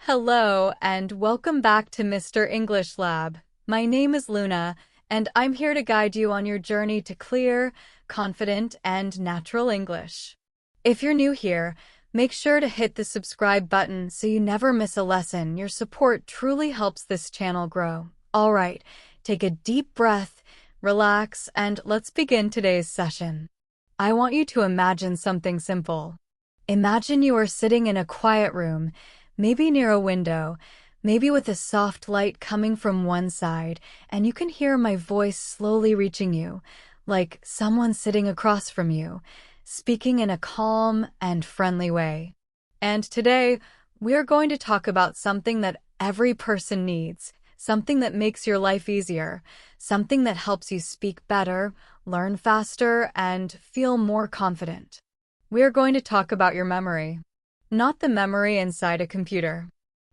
Hello, and welcome back to Mr. English Lab. My name is Luna, and I'm here to guide you on your journey to clear, confident, and natural English. If you're new here, make sure to hit the subscribe button so you never miss a lesson. Your support truly helps this channel grow. All right, take a deep breath, relax, and let's begin today's session. I want you to imagine something simple. Imagine you are sitting in a quiet room, maybe near a window, maybe with a soft light coming from one side, and you can hear my voice slowly reaching you, like someone sitting across from you, speaking in a calm and friendly way. And today, we're going to talk about something that every person needs, something that makes your life easier, something that helps you speak better, learn faster, and feel more confident. We're going to talk about your memory. Not the memory inside a computer,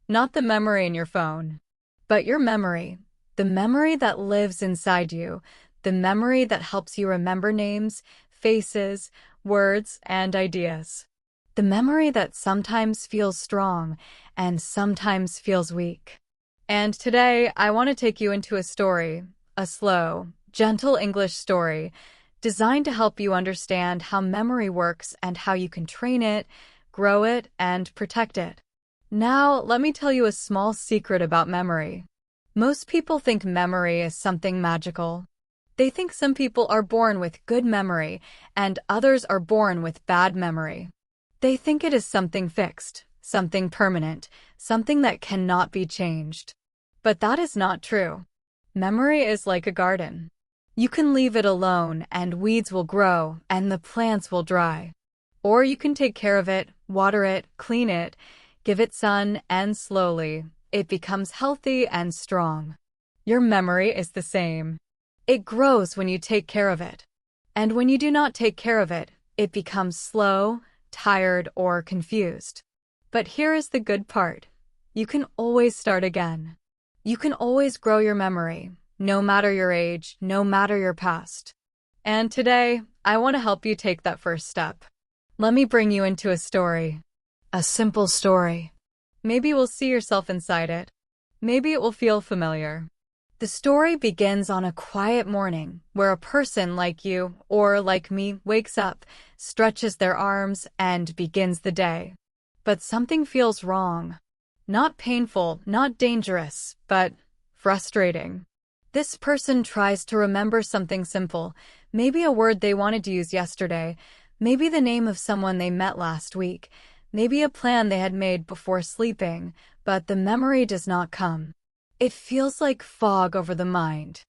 not the memory in your phone, but your memory, the memory that lives inside you, the memory that helps you remember names, faces, words, and ideas. The memory that sometimes feels strong and sometimes feels weak. And today, I want to take you into a story, a slow, gentle English story, designed to help you understand how memory works and how you can train it, grow it, and protect it. Now, let me tell you a small secret about memory. Most people think memory is something magical. They think some people are born with good memory and others are born with bad memory. They think it is something fixed, something permanent, something that cannot be changed. But that is not true. Memory is like a garden. You can leave it alone and weeds will grow and the plants will dry. Or you can take care of it, water it, clean it, give it sun, and slowly, it becomes healthy and strong. Your memory is the same. It grows when you take care of it. And when you do not take care of it, it becomes slow, tired, or confused. But here is the good part. You can always start again. You can always grow your memory, no matter your age, no matter your past. And today, I want to help you take that first step. Let me bring you into a story. A simple story. Maybe you'll see yourself inside it. Maybe it will feel familiar. The story begins on a quiet morning where a person like you, or like me, wakes up, stretches their arms, and begins the day. But something feels wrong. Not painful, not dangerous, but frustrating. This person tries to remember something simple, maybe a word they wanted to use yesterday, maybe the name of someone they met last week, maybe a plan they had made before sleeping, but the memory does not come. It feels like fog over the mind.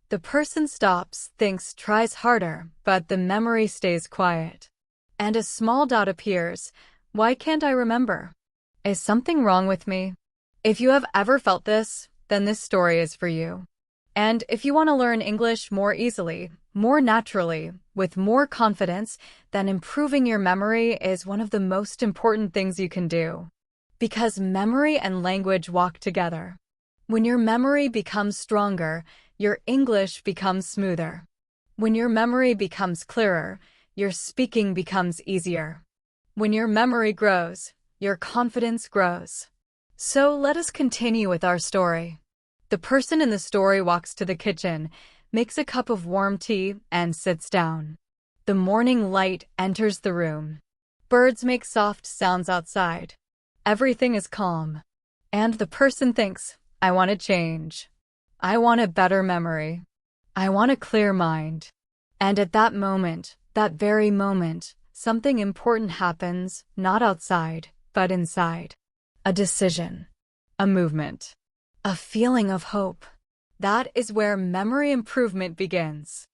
The person stops, thinks, tries harder, but the memory stays quiet. And a small doubt appears. Why can't I remember? Is something wrong with me? If you have ever felt this, then this story is for you. And if you want to learn English more easily, more naturally, with more confidence, then improving your memory is one of the most important things you can do. Because memory and language walk together. When your memory becomes stronger, your English becomes smoother. When your memory becomes clearer, your speaking becomes easier. When your memory grows, your confidence grows. So let us continue with our story. The person in the story walks to the kitchen, makes a cup of warm tea, and sits down. The morning light enters the room. Birds make soft sounds outside. Everything is calm. And the person thinks, I want to change. I want a better memory. I want a clear mind. And at that moment, that very moment, something important happens, not outside, but inside. A decision. A movement. A feeling of hope. That is where memory improvement begins.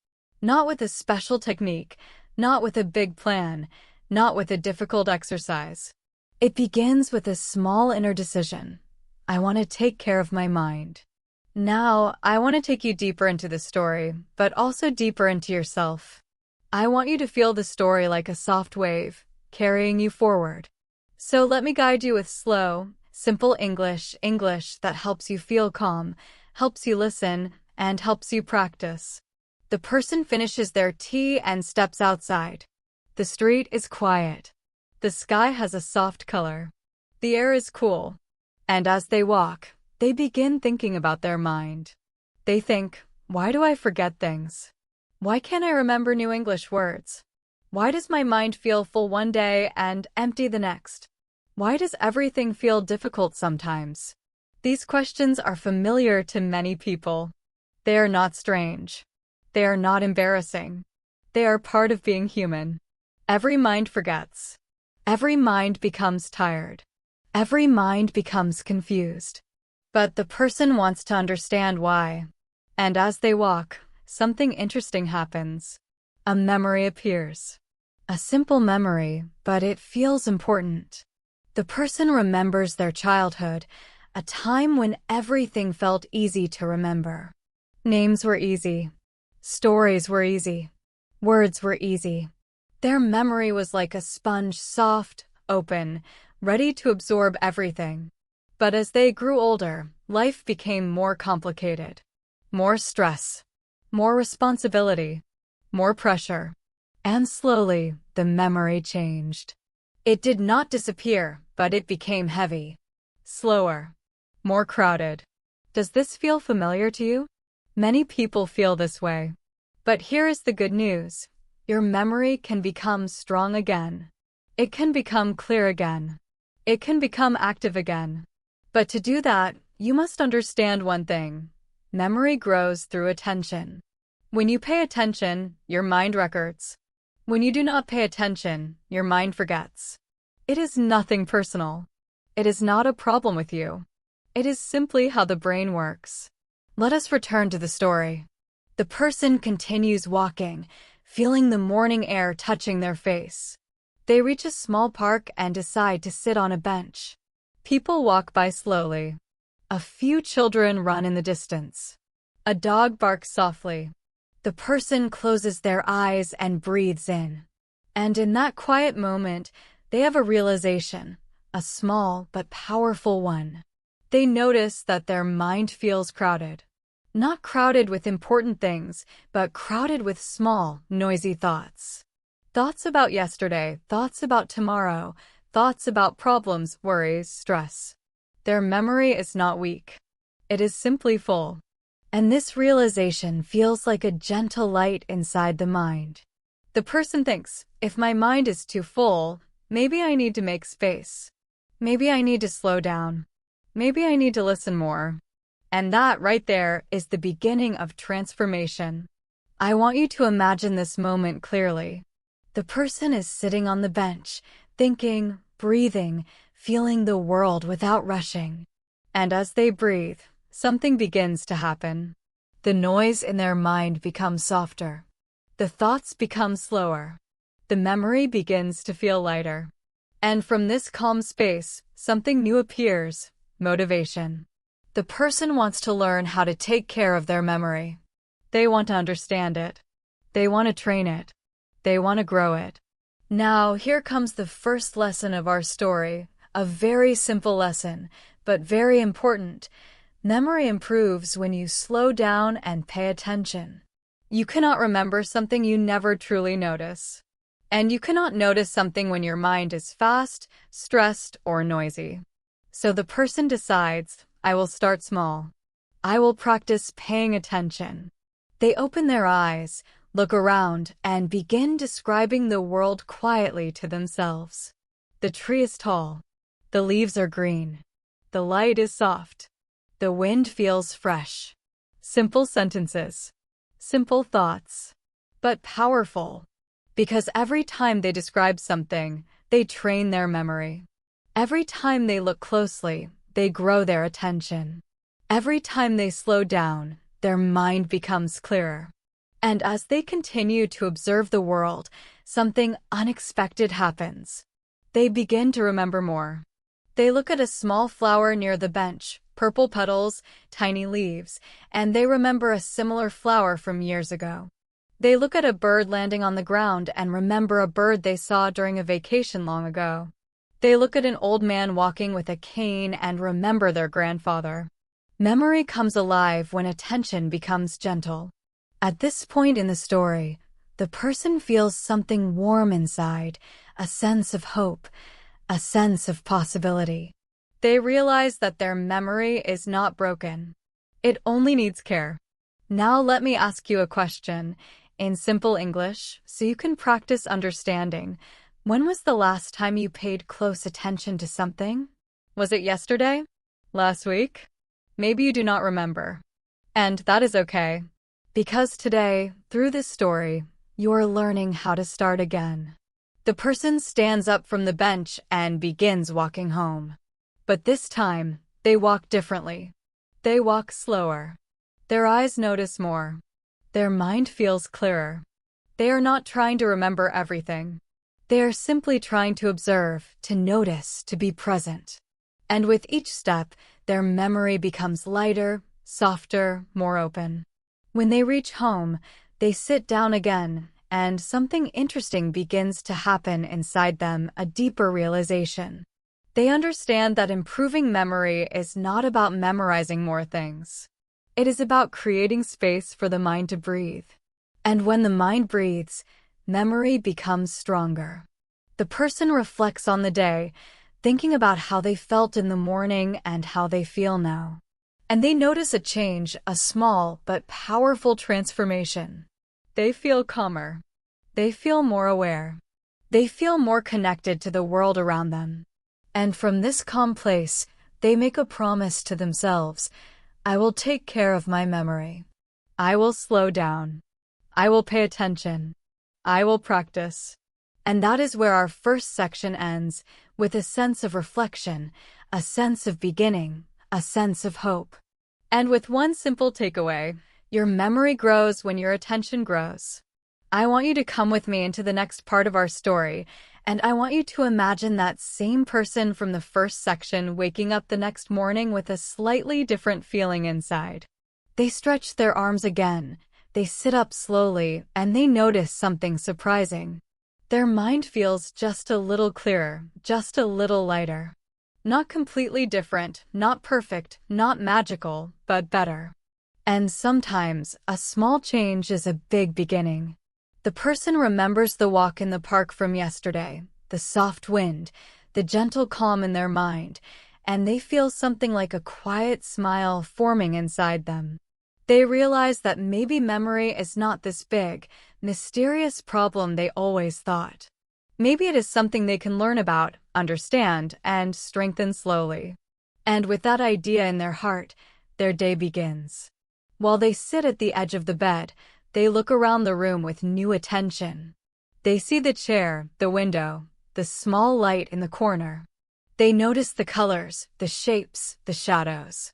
Not with a special technique, not with a big plan, not with a difficult exercise. It begins with a small inner decision. I want to take care of my mind. Now, I want to take you deeper into the story, but also deeper into yourself. I want you to feel the story like a soft wave, carrying you forward. So let me guide you with slow, simple English that helps you feel calm, helps you listen, and helps you practice. The person finishes their tea and steps outside. The street is quiet. The sky has a soft color. The air is cool. And as they walk, they begin thinking about their mind. They think, why do I forget things? Why can't I remember new English words? Why does my mind feel full one day and empty the next? Why does everything feel difficult sometimes? These questions are familiar to many people. They are not strange. They are not embarrassing. They are part of being human. Every mind forgets. Every mind becomes tired. Every mind becomes confused. But the person wants to understand why. And as they walk, something interesting happens. A memory appears. A simple memory, but it feels important. The person remembers their childhood, a time when everything felt easy to remember. Names were easy. Stories were easy. Words were easy. Their memory was like a sponge, soft, open, ready to absorb everything. But as they grew older, life became more complicated. More stress. More responsibility. More pressure. And slowly, the memory changed. It did not disappear, but it became heavy. Slower. More crowded. Does this feel familiar to you? Many people feel this way. But here is the good news. Your memory can become strong again. It can become clear again. It can become active again. But to do that, you must understand one thing. Memory grows through attention. When you pay attention, your mind records. When you do not pay attention, your mind forgets. It is nothing personal. It is not a problem with you. It is simply how the brain works. Let us return to the story. The person continues walking, feeling the morning air touching their face. They reach a small park and decide to sit on a bench. People walk by slowly. A few children run in the distance. A dog barks softly. The person closes their eyes and breathes in. And in that quiet moment, they have a realization, a small but powerful one. They notice that their mind feels crowded. Not crowded with important things, but crowded with small, noisy thoughts. Thoughts about yesterday, thoughts about tomorrow, thoughts about problems, worries, stress. Their memory is not weak. It is simply full. And this realization feels like a gentle light inside the mind. The person thinks, if my mind is too full, maybe I need to make space. Maybe I need to slow down. Maybe I need to listen more. And that right there is the beginning of transformation. I want you to imagine this moment clearly. The person is sitting on the bench, thinking, breathing, feeling the world without rushing. And as they breathe, something begins to happen. The noise in their mind becomes softer. The thoughts become slower. The memory begins to feel lighter. And from this calm space, something new appears: motivation. The person wants to learn how to take care of their memory. They want to understand it. They want to train it. They want to grow it. Now, here comes the first lesson of our story, a very simple lesson, but very important. Memory improves when you slow down and pay attention. You cannot remember something you never truly notice. And you cannot notice something when your mind is fast, stressed, or noisy. So the person decides, I will start small. I will practice paying attention. They open their eyes, look around, and begin describing the world quietly to themselves. The tree is tall. The leaves are green. The light is soft. The wind feels fresh. Simple sentences. Simple thoughts. But powerful. Because every time they describe something, they train their memory. Every time they look closely, they grow their attention. Every time they slow down, their mind becomes clearer. And as they continue to observe the world, something unexpected happens. They begin to remember more. They look at a small flower near the bench, purple petals, tiny leaves, and they remember a similar flower from years ago. They look at a bird landing on the ground and remember a bird they saw during a vacation long ago. They look at an old man walking with a cane and remember their grandfather. Memory comes alive when attention becomes gentle. At this point in the story, the person feels something warm inside, a sense of hope, a sense of possibility. They realize that their memory is not broken. It only needs care. Now let me ask you a question in simple English so you can practice understanding. When was the last time you paid close attention to something? Was it yesterday? Last week? Maybe you do not remember. And that is okay. Because today, through this story, you are learning how to start again. The person stands up from the bench and begins walking home. But this time, they walk differently. They walk slower. Their eyes notice more. Their mind feels clearer. They are not trying to remember everything. They are simply trying to observe, to notice, to be present. And with each step, their memory becomes lighter, softer, more open. When they reach home, they sit down again, and something interesting begins to happen inside them, a deeper realization. They understand that improving memory is not about memorizing more things. It is about creating space for the mind to breathe. And when the mind breathes, memory becomes stronger. The person reflects on the day, thinking about how they felt in the morning and how they feel now. And they notice a change, a small but powerful transformation. They feel calmer. They feel more aware. They feel more connected to the world around them. And from this calm place, they make a promise to themselves: I will take care of my memory. I will slow down. I will pay attention. I will practice. And that is where our first section ends, with a sense of reflection, a sense of beginning, a sense of hope. And with one simple takeaway: your memory grows when your attention grows. I want you to come with me into the next part of our story, and I want you to imagine that same person from the first section waking up the next morning with a slightly different feeling inside. They stretch their arms again, they sit up slowly, and they notice something surprising. Their mind feels just a little clearer, just a little lighter. Not completely different, not perfect, not magical, but better. And sometimes, a small change is a big beginning. The person remembers the walk in the park from yesterday, the soft wind, the gentle calm in their mind, and they feel something like a quiet smile forming inside them. They realize that maybe memory is not this big, mysterious problem they always thought. Maybe it is something they can learn about, understand, and strengthen slowly. And with that idea in their heart, their day begins. While they sit at the edge of the bed, they look around the room with new attention. They see the chair, the window, the small light in the corner. They notice the colors, the shapes, the shadows.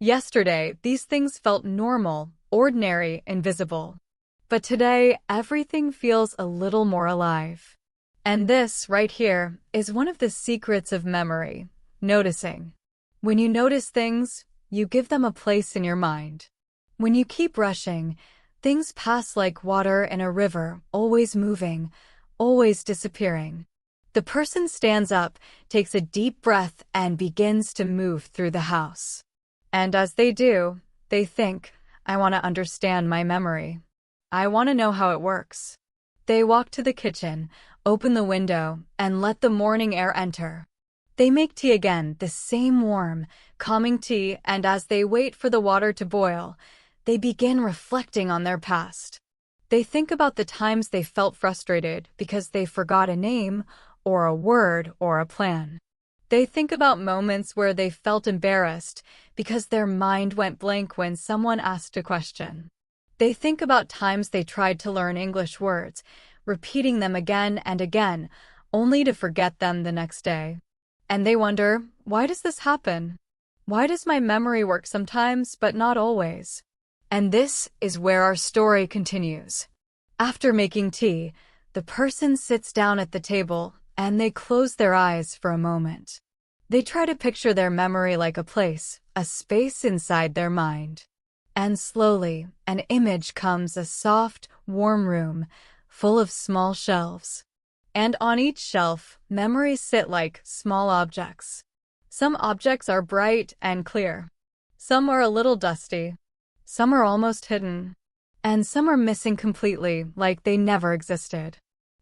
Yesterday, these things felt normal, ordinary, invisible. But today, everything feels a little more alive. And this, right here, is one of the secrets of memory: noticing. When you notice things, you give them a place in your mind. When you keep rushing, things pass like water in a river, always moving, always disappearing. The person stands up, takes a deep breath, and begins to move through the house. And as they do, they think, I want to understand my memory. I want to know how it works. They walk to the kitchen, open the window, and let the morning air enter. They make tea again, the same warm, calming tea, and as they wait for the water to boil, they begin reflecting on their past. They think about the times they felt frustrated because they forgot a name, or a word, or a plan. They think about moments where they felt embarrassed because their mind went blank when someone asked a question. They think about times they tried to learn English words, repeating them again and again, only to forget them the next day. And they wonder, why does this happen? Why does my memory work sometimes, but not always? And this is where our story continues. After making tea, the person sits down at the table, and they close their eyes for a moment. They try to picture their memory like a place, a space inside their mind. And slowly, an image comes: a soft, warm room, full of small shelves. And on each shelf, memories sit like small objects. Some objects are bright and clear. Some are a little dusty. Some are almost hidden. And some are missing completely, like they never existed.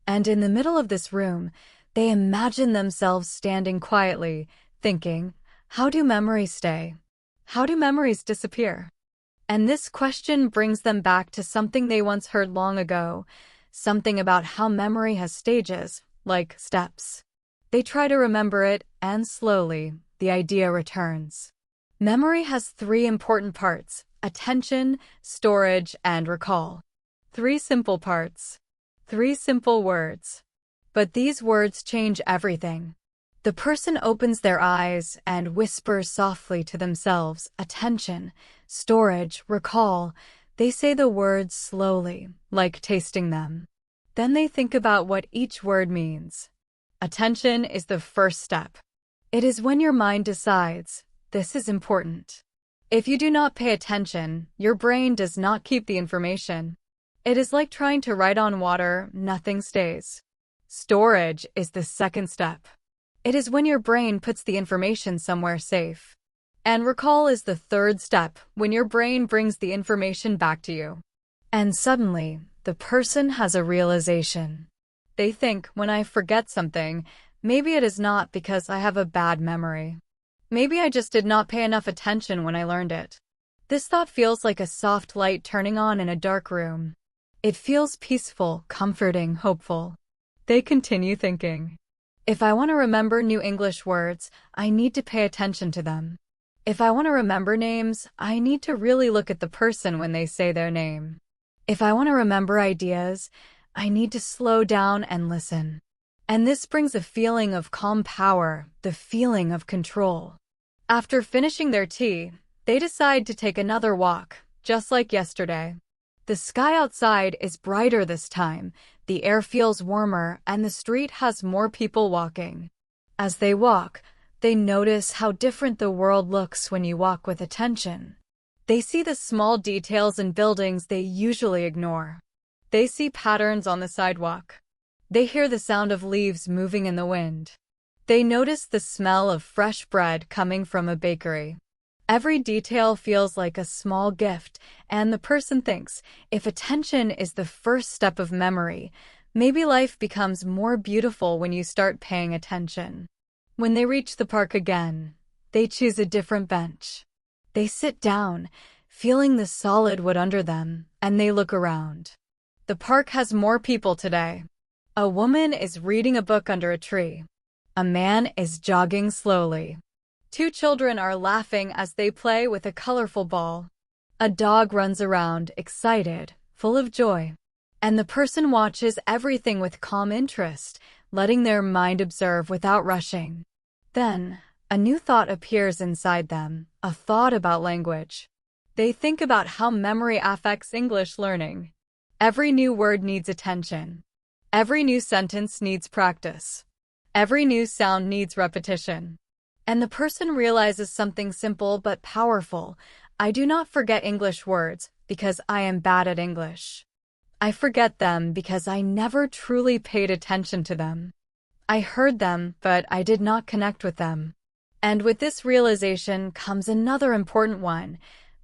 And in the middle of this room, they imagine themselves standing quietly, thinking, How do memories stay? How do memories disappear? And this question brings them back to something they once heard long ago, something about how memory has stages, like steps. They try to remember it, and slowly, the idea returns. Memory has three important parts: attention, storage, and recall. Three simple parts. Three simple words. But these words change everything. The person opens their eyes and whispers softly to themselves, attention, storage, recall. They say the words slowly, like tasting them. Then they think about what each word means. Attention is the first step. It is when your mind decides, this is important. If you do not pay attention, your brain does not keep the information. It is like trying to write on water, nothing stays. Storage is the second step. It is when your brain puts the information somewhere safe. And recall is the third step, when your brain brings the information back to you. And suddenly, the person has a realization. They think, when I forget something, maybe it is not because I have a bad memory. Maybe I just did not pay enough attention when I learned it. This thought feels like a soft light turning on in a dark room. It feels peaceful, comforting, hopeful. They continue thinking. If I want to remember new English words, I need to pay attention to them. If I want to remember names, I need to really look at the person when they say their name. If I want to remember ideas, I need to slow down and listen. And this brings a feeling of calm power, the feeling of control. After finishing their tea, they decide to take another walk, just like yesterday. The sky outside is brighter this time, the air feels warmer, and the street has more people walking. As they walk, they notice how different the world looks when you walk with attention. They see the small details in buildings they usually ignore. They see patterns on the sidewalk. They hear the sound of leaves moving in the wind. They notice the smell of fresh bread coming from a bakery. Every detail feels like a small gift, and the person thinks, if attention is the first step of memory, maybe life becomes more beautiful when you start paying attention. When they reach the park again, they choose a different bench. They sit down, feeling the solid wood under them, and they look around. The park has more people today. A woman is reading a book under a tree. A man is jogging slowly. Two children are laughing as they play with a colorful ball. A dog runs around, excited, full of joy. And the person watches everything with calm interest, letting their mind observe without rushing. Then, a new thought appears inside them, a thought about language. They think about how memory affects English learning. Every new word needs attention. Every new sentence needs practice. Every new sound needs repetition. And the person realizes something simple but powerful. I do not forget English words because I am bad at English. I forget them because I never truly paid attention to them. I heard them, but I did not connect with them. And with this realization comes another important one.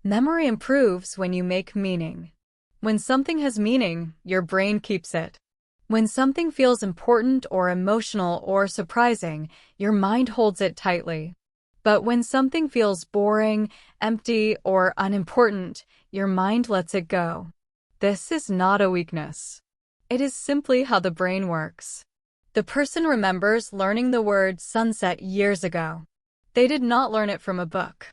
Memory improves when you make meaning. When something has meaning, your brain keeps it. When something feels important or emotional or surprising, your mind holds it tightly. But when something feels boring, empty, or unimportant, your mind lets it go. This is not a weakness. It is simply how the brain works. The person remembers learning the word sunset years ago. They did not learn it from a book.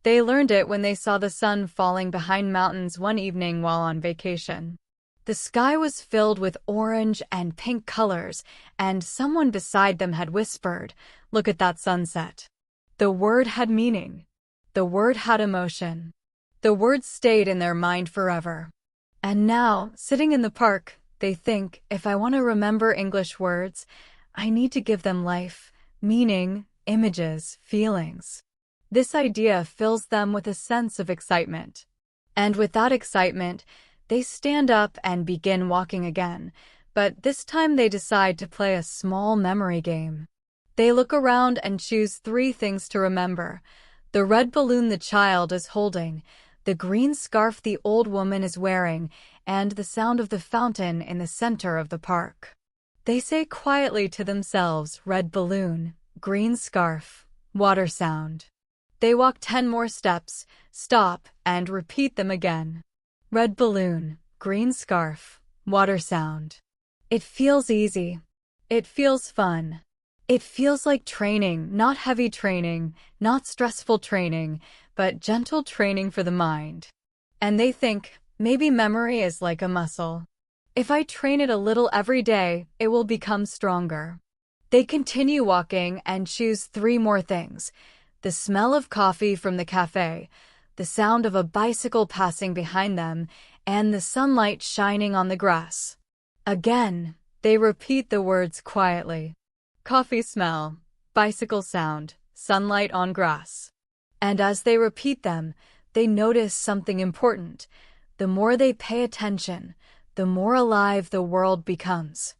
They learned it when they saw the sun falling behind mountains one evening while on vacation. The sky was filled with orange and pink colors, and someone beside them had whispered, "Look at that sunset." The word had meaning. The word had emotion. The word stayed in their mind forever. And now, sitting in the park, they think, if I want to remember English words, I need to give them life, meaning, images, feelings. This idea fills them with a sense of excitement. And with that excitement, they stand up and begin walking again, but this time they decide to play a small memory game. They look around and choose 3 things to remember: the red balloon the child is holding, the green scarf the old woman is wearing, and the sound of the fountain in the center of the park. They say quietly to themselves, red balloon, green scarf, water sound. They walk 10 more steps, stop, and repeat them again. Red balloon, green scarf, water sound. It feels easy. It feels fun. It feels like training, not heavy training, not stressful training, but gentle training for the mind. And they think, maybe memory is like a muscle. If I train it a little every day, it will become stronger. They continue walking and choose 3 more things: the smell of coffee from the cafe, the sound of a bicycle passing behind them, and the sunlight shining on the grass. Again, they repeat the words quietly. Coffee smell, bicycle sound, sunlight on grass. And as they repeat them, they notice something important. The more they pay attention, the more alive the world becomes.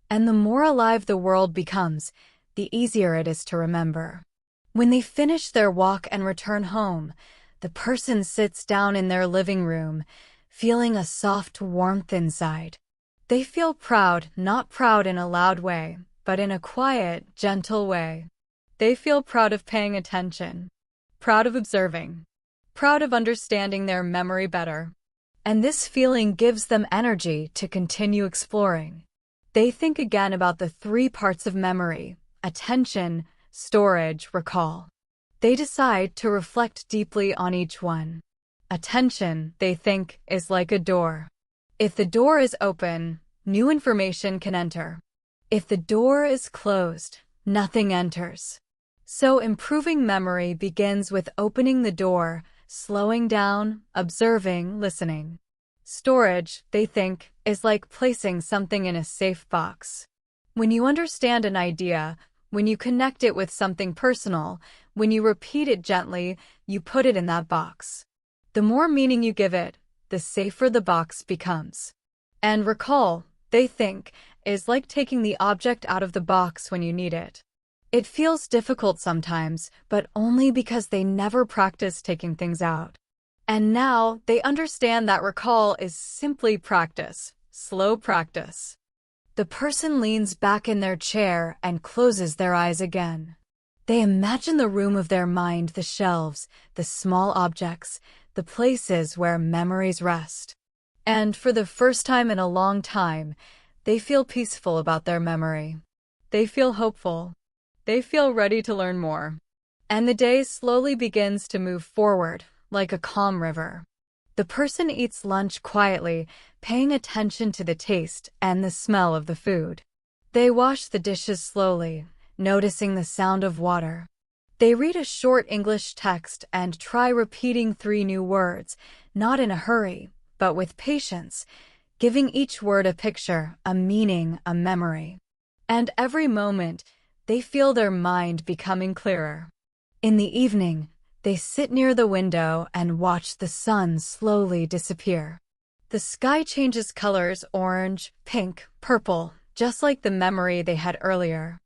And the more alive the world becomes, the easier it is to remember. When they finish their walk and return home, the person sits down in their living room, feeling a soft warmth inside. They feel proud, not proud in a loud way, but in a quiet, gentle way. They feel proud of paying attention, proud of observing, proud of understanding their memory better. And this feeling gives them energy to continue exploring. They think again about the 3 parts of memory: attention, storage, recall. They decide to reflect deeply on each one. Attention, they think, is like a door. If the door is open, new information can enter. If the door is closed, nothing enters. So improving memory begins with opening the door, slowing down, observing, listening. Storage, they think, is like placing something in a safe box. When you understand an idea, when you connect it with something personal, when you repeat it gently, you put it in that box. The more meaning you give it, the safer the box becomes. And recall, they think, is like taking the object out of the box when you need it. It feels difficult sometimes, but only because they never practice taking things out. And now they understand that recall is simply practice, slow practice. The person leans back in their chair and closes their eyes again. They imagine the room of their mind, the shelves, the small objects, the places where memories rest. And for the first time in a long time, they feel peaceful about their memory. They feel hopeful. They feel ready to learn more. And the day slowly begins to move forward, like a calm river. The person eats lunch quietly, paying attention to the taste and the smell of the food. They wash the dishes slowly, noticing the sound of water. They read a short English text and try repeating 3 new words, not in a hurry, but with patience, giving each word a picture, a meaning, a memory. And every moment, they feel their mind becoming clearer. In the evening, they sit near the window and watch the sun slowly disappear. The sky changes colors: orange, pink, purple, just like the memory they had earlier.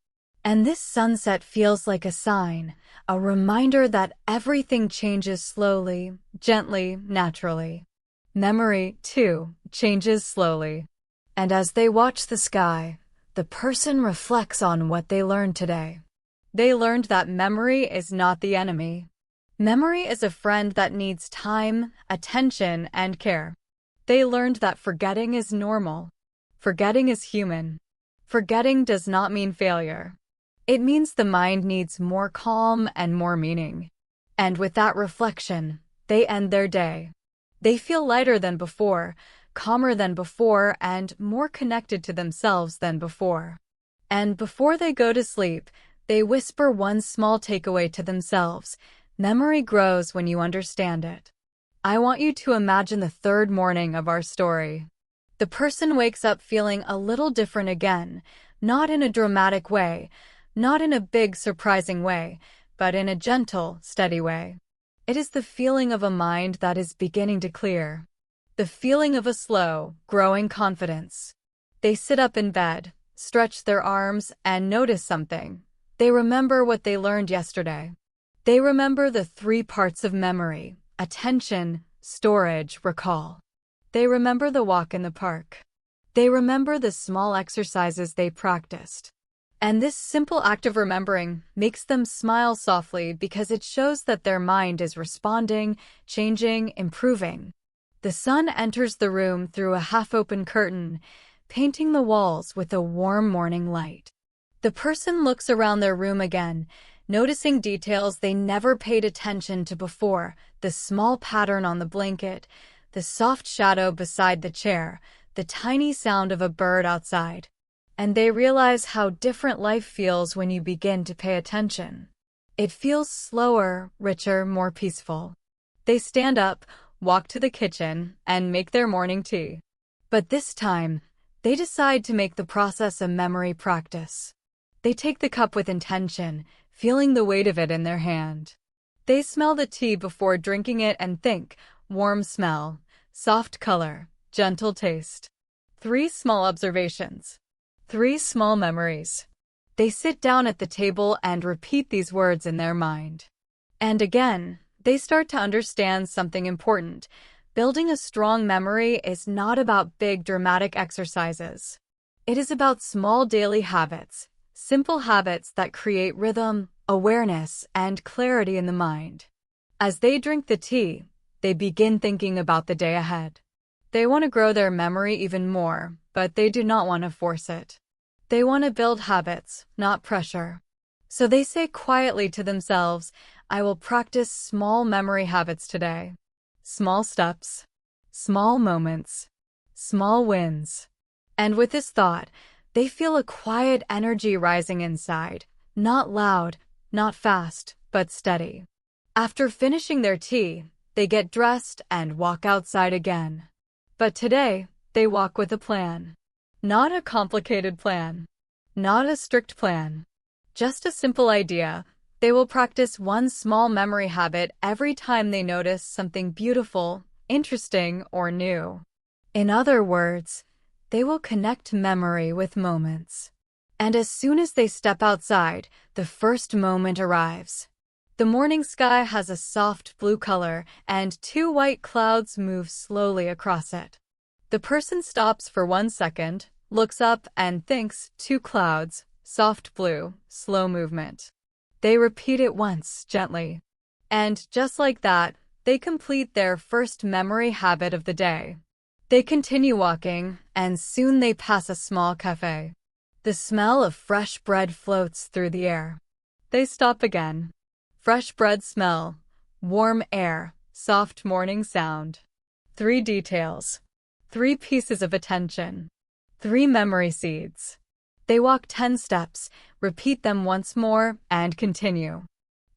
And this sunset feels like a sign, a reminder that everything changes slowly, gently, naturally. Memory, too, changes slowly. And as they watch the sky, the person reflects on what they learned today. They learned that memory is not the enemy. Memory is a friend that needs time, attention, and care. They learned that forgetting is normal. Forgetting is human. Forgetting does not mean failure. It means the mind needs more calm and more meaning. And with that reflection, they end their day. They feel lighter than before, calmer than before, and more connected to themselves than before. And before they go to sleep, they whisper one small takeaway to themselves: memory grows when you understand it. I want you to imagine the 3rd morning of our story. The person wakes up feeling a little different again, not in a dramatic way, not in a big, surprising way, but in a gentle, steady way. It is the feeling of a mind that is beginning to clear. The feeling of a slow, growing confidence. They sit up in bed, stretch their arms, and notice something. They remember what they learned yesterday. They remember the 3 parts of memory: attention, storage, recall. They remember the walk in the park. They remember the small exercises they practiced. And this simple act of remembering makes them smile softly because it shows that their mind is responding, changing, improving. The sun enters the room through a half-open curtain, painting the walls with a warm morning light. The person looks around their room again, noticing details they never paid attention to before: the small pattern on the blanket, the soft shadow beside the chair, the tiny sound of a bird outside. And they realize how different life feels when you begin to pay attention. It feels slower, richer, more peaceful. They stand up, walk to the kitchen, and make their morning tea. But this time, they decide to make the process a memory practice. They take the cup with intention, feeling the weight of it in their hand. They smell the tea before drinking it and think: warm smell, soft color, gentle taste. 3 small observations. 3 small memories. They sit down at the table and repeat these words in their mind. And again, they start to understand something important. Building a strong memory is not about big dramatic exercises. It is about small daily habits, simple habits that create rhythm, awareness, and clarity in the mind. As they drink the tea, they begin thinking about the day ahead. They want to grow their memory even more, but they do not want to force it. They want to build habits, not pressure. So they say quietly to themselves, I will practice small memory habits today. Small steps, small moments, small wins. And with this thought, they feel a quiet energy rising inside, not loud, not fast, but steady. After finishing their tea, they get dressed and walk outside again. But today, they walk with a plan. Not a complicated plan. Not a strict plan. Just a simple idea. They will practice one small memory habit every time they notice something beautiful, interesting, or new. In other words, they will connect memory with moments. And as soon as they step outside, the first moment arrives. The morning sky has a soft blue color, and 2 white clouds move slowly across it. The person stops for 1 second, looks up, and thinks: 2 clouds, soft blue, slow movement. They repeat it once, gently. And just like that, they complete their first memory habit of the day. They continue walking, and soon they pass a small cafe. The smell of fresh bread floats through the air. They stop again. Fresh bread smell, warm air, soft morning sound. 3 details. 3 pieces of attention. 3 memory seeds. They walk 10 steps, repeat them once more, and continue.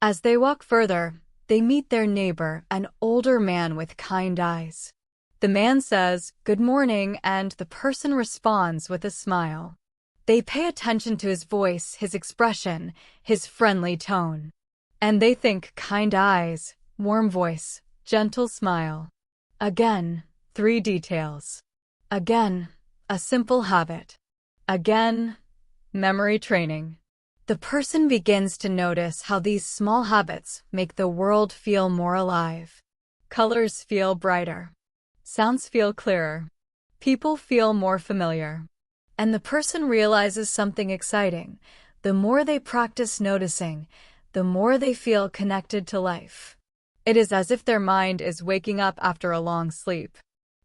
As they walk further, they meet their neighbor, an older man with kind eyes. The man says, "Good morning," and the person responds with a smile. They pay attention to his voice, his expression, his friendly tone. And they think: kind eyes, warm voice, gentle smile. Again, 3 details. Again, a simple habit. Again, memory training. The person begins to notice how these small habits make the world feel more alive. Colors feel brighter. Sounds feel clearer. People feel more familiar. And the person realizes something exciting. The more they practice noticing, the more they feel connected to life. It is as if their mind is waking up after a long sleep.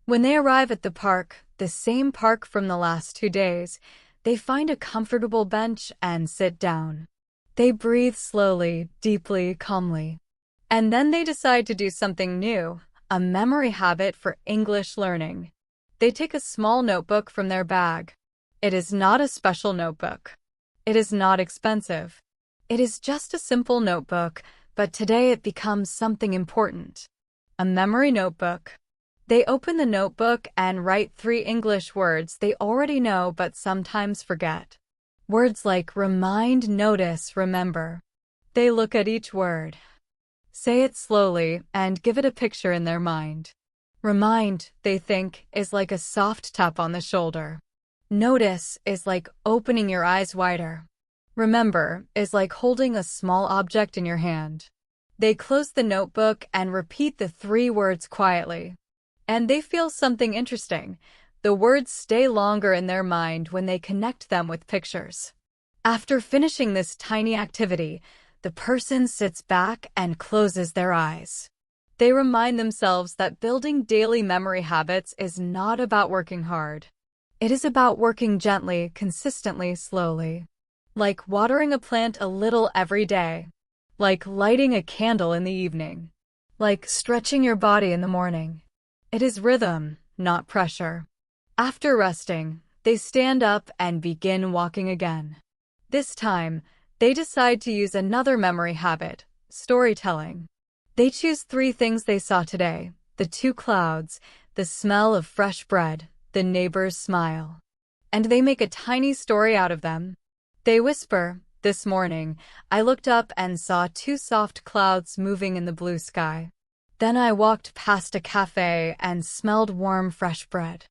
When they arrive at the park, the same park from the last 2 days, they find a comfortable bench and sit down. They breathe slowly, deeply, calmly. And then they decide to do something new, a memory habit for English learning. They take a small notebook from their bag. It is not a special notebook. It is not expensive. It is just a simple notebook, but today it becomes something important. A memory notebook. They open the notebook and write 3 English words they already know but sometimes forget. Words like remind, notice, remember. They look at each word. Say it slowly and give it a picture in their mind. Remind, they think, is like a soft tap on the shoulder. Notice is like opening your eyes wider. Remember is like holding a small object in your hand. They close the notebook and repeat the 3 words quietly. And they feel something interesting. The words stay longer in their mind when they connect them with pictures. After finishing this tiny activity, the person sits back and closes their eyes. They remind themselves that building daily memory habits is not about working hard. It is about working gently, consistently, slowly. Like watering a plant a little every day. Like lighting a candle in the evening. Like stretching your body in the morning. It is rhythm, not pressure. After resting, they stand up and begin walking again. This time, they decide to use another memory habit, storytelling. They choose 3 things they saw today: the 2 clouds, the smell of fresh bread, the neighbor's smile. And they make a tiny story out of them. They whisper, "This morning, I looked up and saw 2 soft clouds moving in the blue sky. Then I walked past a cafe and smelled warm, fresh bread.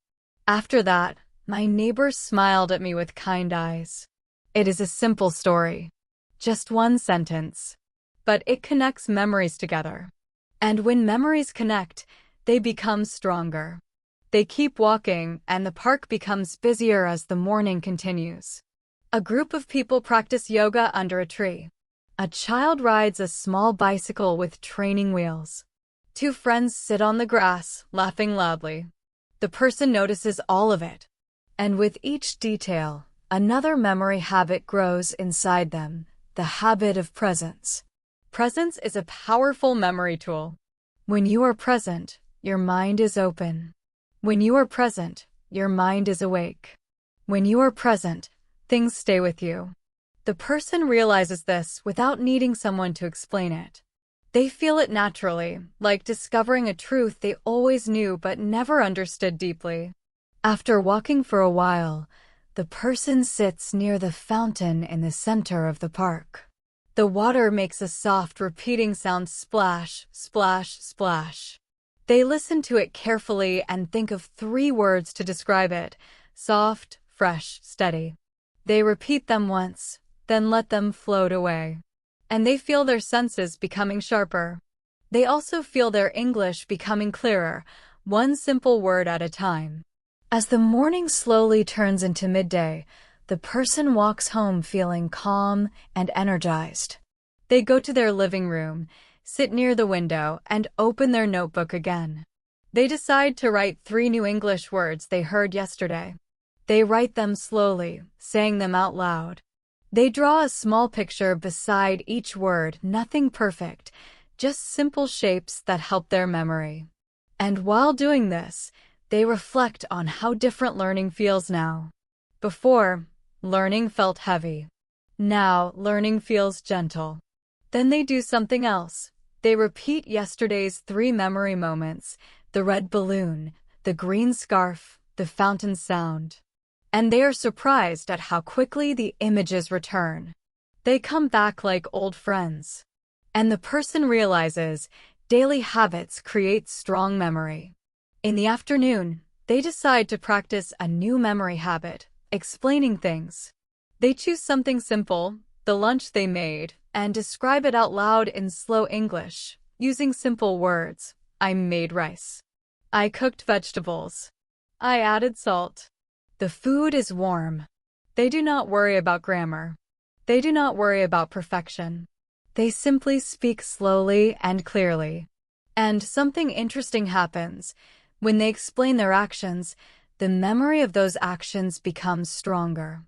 After that, my neighbor smiled at me with kind eyes." It is a simple story. Just 1 sentence. But it connects memories together. And when memories connect, they become stronger. They keep walking, and the park becomes busier as the morning continues. A group of people practice yoga under a tree. A child rides a small bicycle with training wheels. 2 friends sit on the grass, laughing loudly. The person notices all of it. And with each detail, another memory habit grows inside them, the habit of presence. Presence is a powerful memory tool. When you are present, your mind is open. When you are present, your mind is awake. When you are present, things stay with you. The person realizes this without needing someone to explain it. They feel it naturally, like discovering a truth they always knew but never understood deeply. After walking for a while, the person sits near the fountain in the center of the park. The water makes a soft, repeating sound: splash, splash, splash. They listen to it carefully and think of 3 words to describe it: soft, fresh, steady. They repeat them once, then let them float away. And they feel their senses becoming sharper. They also feel their English becoming clearer, 1 simple word at a time. As the morning slowly turns into midday, the person walks home feeling calm and energized. They go to their living room, sit near the window, and open their notebook again. They decide to write 3 new English words they heard yesterday. They write them slowly, saying them out loud. They draw a small picture beside each word, nothing perfect, just simple shapes that help their memory. And while doing this, they reflect on how different learning feels now. Before, learning felt heavy. Now, learning feels gentle. Then they do something else. They repeat yesterday's 3 memory moments: the red balloon, the green scarf, the fountain sound. And they are surprised at how quickly the images return. They come back like old friends. And the person realizes daily habits create strong memory. In the afternoon, they decide to practice a new memory habit: explaining things. They choose something simple, the lunch they made, and describe it out loud in slow English, using simple words. I made rice. I cooked vegetables. I added salt. The food is warm. They do not worry about grammar. They do not worry about perfection. They simply speak slowly and clearly. And something interesting happens. When they explain their actions, the memory of those actions becomes stronger.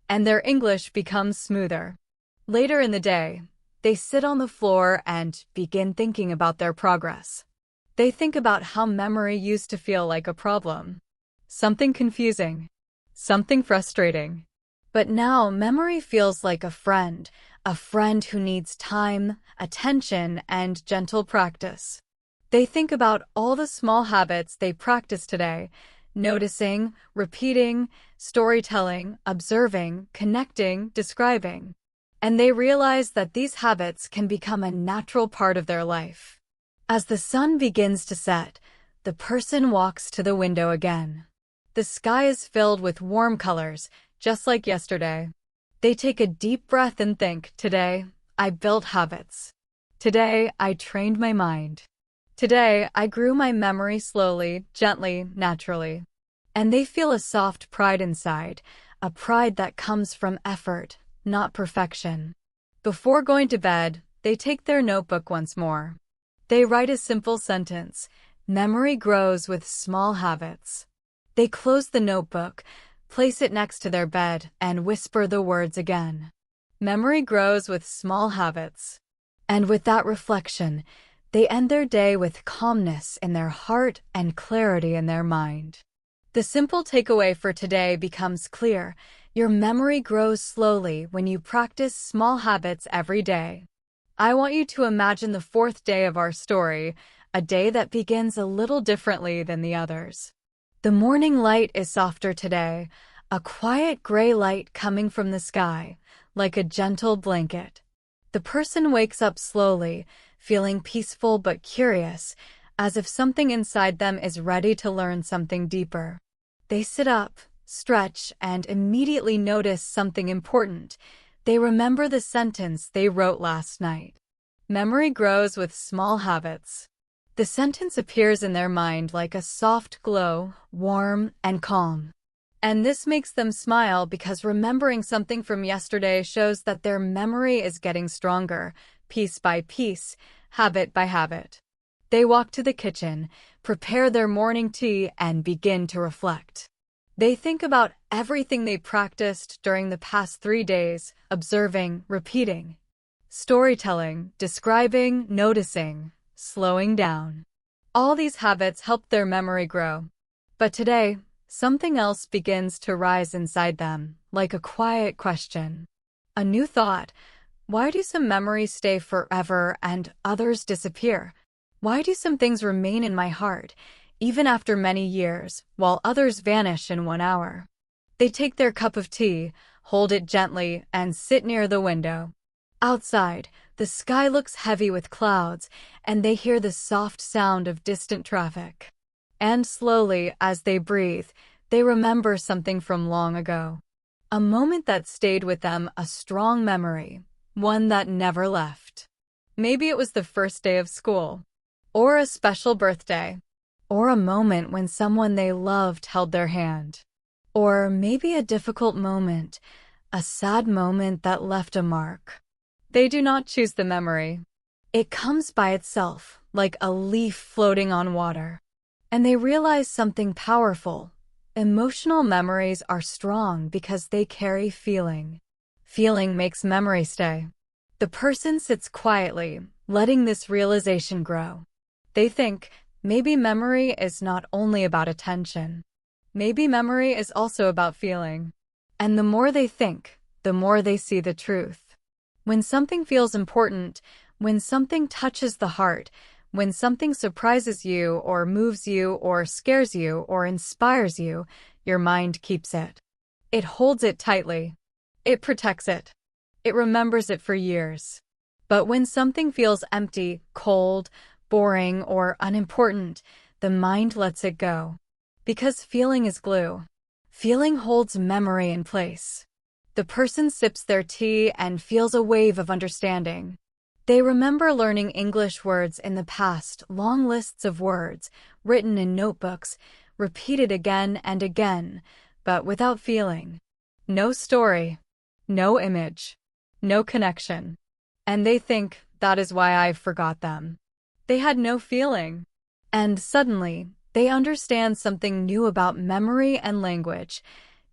And their English becomes smoother. Later in the day, they sit on the floor and begin thinking about their progress. They think about how memory used to feel like a problem. Something confusing. Something frustrating. But now memory feels like a friend who needs time, attention, and gentle practice. They think about all the small habits they practiced today: noticing, repeating, storytelling, observing, connecting, describing. And they realize that these habits can become a natural part of their life. As the sun begins to set, the person walks to the window again. The sky is filled with warm colors, just like yesterday. They take a deep breath and think, today, I built habits. Today, I trained my mind. Today, I grew my memory slowly, gently, naturally. And they feel a soft pride inside, a pride that comes from effort, not perfection. Before going to bed, they take their notebook once more. They write a simple sentence: memory grows with small habits. They close the notebook, place it next to their bed, and whisper the words again. Memory grows with small habits. And with that reflection, they end their day with calmness in their heart and clarity in their mind. The simple takeaway for today becomes clear: your memory grows slowly when you practice small habits every day. I want you to imagine the fourth day of our story, a day that begins a little differently than the others. The morning light is softer today, a quiet gray light coming from the sky, like a gentle blanket. The person wakes up slowly, feeling peaceful but curious, as if something inside them is ready to learn something deeper. They sit up, stretch, and immediately notice something important. They remember the sentence they wrote last night. Memory grows with small habits. The sentence appears in their mind like a soft glow, warm and calm. And this makes them smile because remembering something from yesterday shows that their memory is getting stronger, piece by piece, habit by habit. They walk to the kitchen, prepare their morning tea, and begin to reflect. They think about everything they practiced during the past 3 days, observing, repeating. Storytelling, describing, noticing, slowing down. All these habits help their memory grow. But today, something else begins to rise inside them, like a quiet question. A new thought: why do some memories stay forever and others disappear? Why do some things remain in my heart, even after many years, while others vanish in 1 hour? They take their cup of tea, hold it gently, and sit near the window. Outside, the sky looks heavy with clouds, and they hear the soft sound of distant traffic. And slowly, as they breathe, they remember something from long ago. A moment that stayed with them, a strong memory, one that never left. Maybe it was the first day of school, or a special birthday, or a moment when someone they loved held their hand. Or maybe a difficult moment, a sad moment that left a mark. They do not choose the memory. It comes by itself, like a leaf floating on water. And they realize something powerful. Emotional memories are strong because they carry feeling. Feeling makes memory stay. The person sits quietly, letting this realization grow. They think, maybe memory is not only about attention. Maybe memory is also about feeling. And the more they think, the more they see the truth. When something feels important, when something touches the heart, when something surprises you or moves you or scares you or inspires you, your mind keeps it. It holds it tightly. It protects it. It remembers it for years. But when something feels empty, cold, boring, or unimportant, the mind lets it go. Because feeling is glue. Feeling holds memory in place. The person sips their tea and feels a wave of understanding. They remember learning English words in the past, long lists of words, written in notebooks, repeated again and again, but without feeling. No story, no image, no connection. And they think, that is why I forgot them. They had no feeling. And suddenly, they understand something new about memory and language.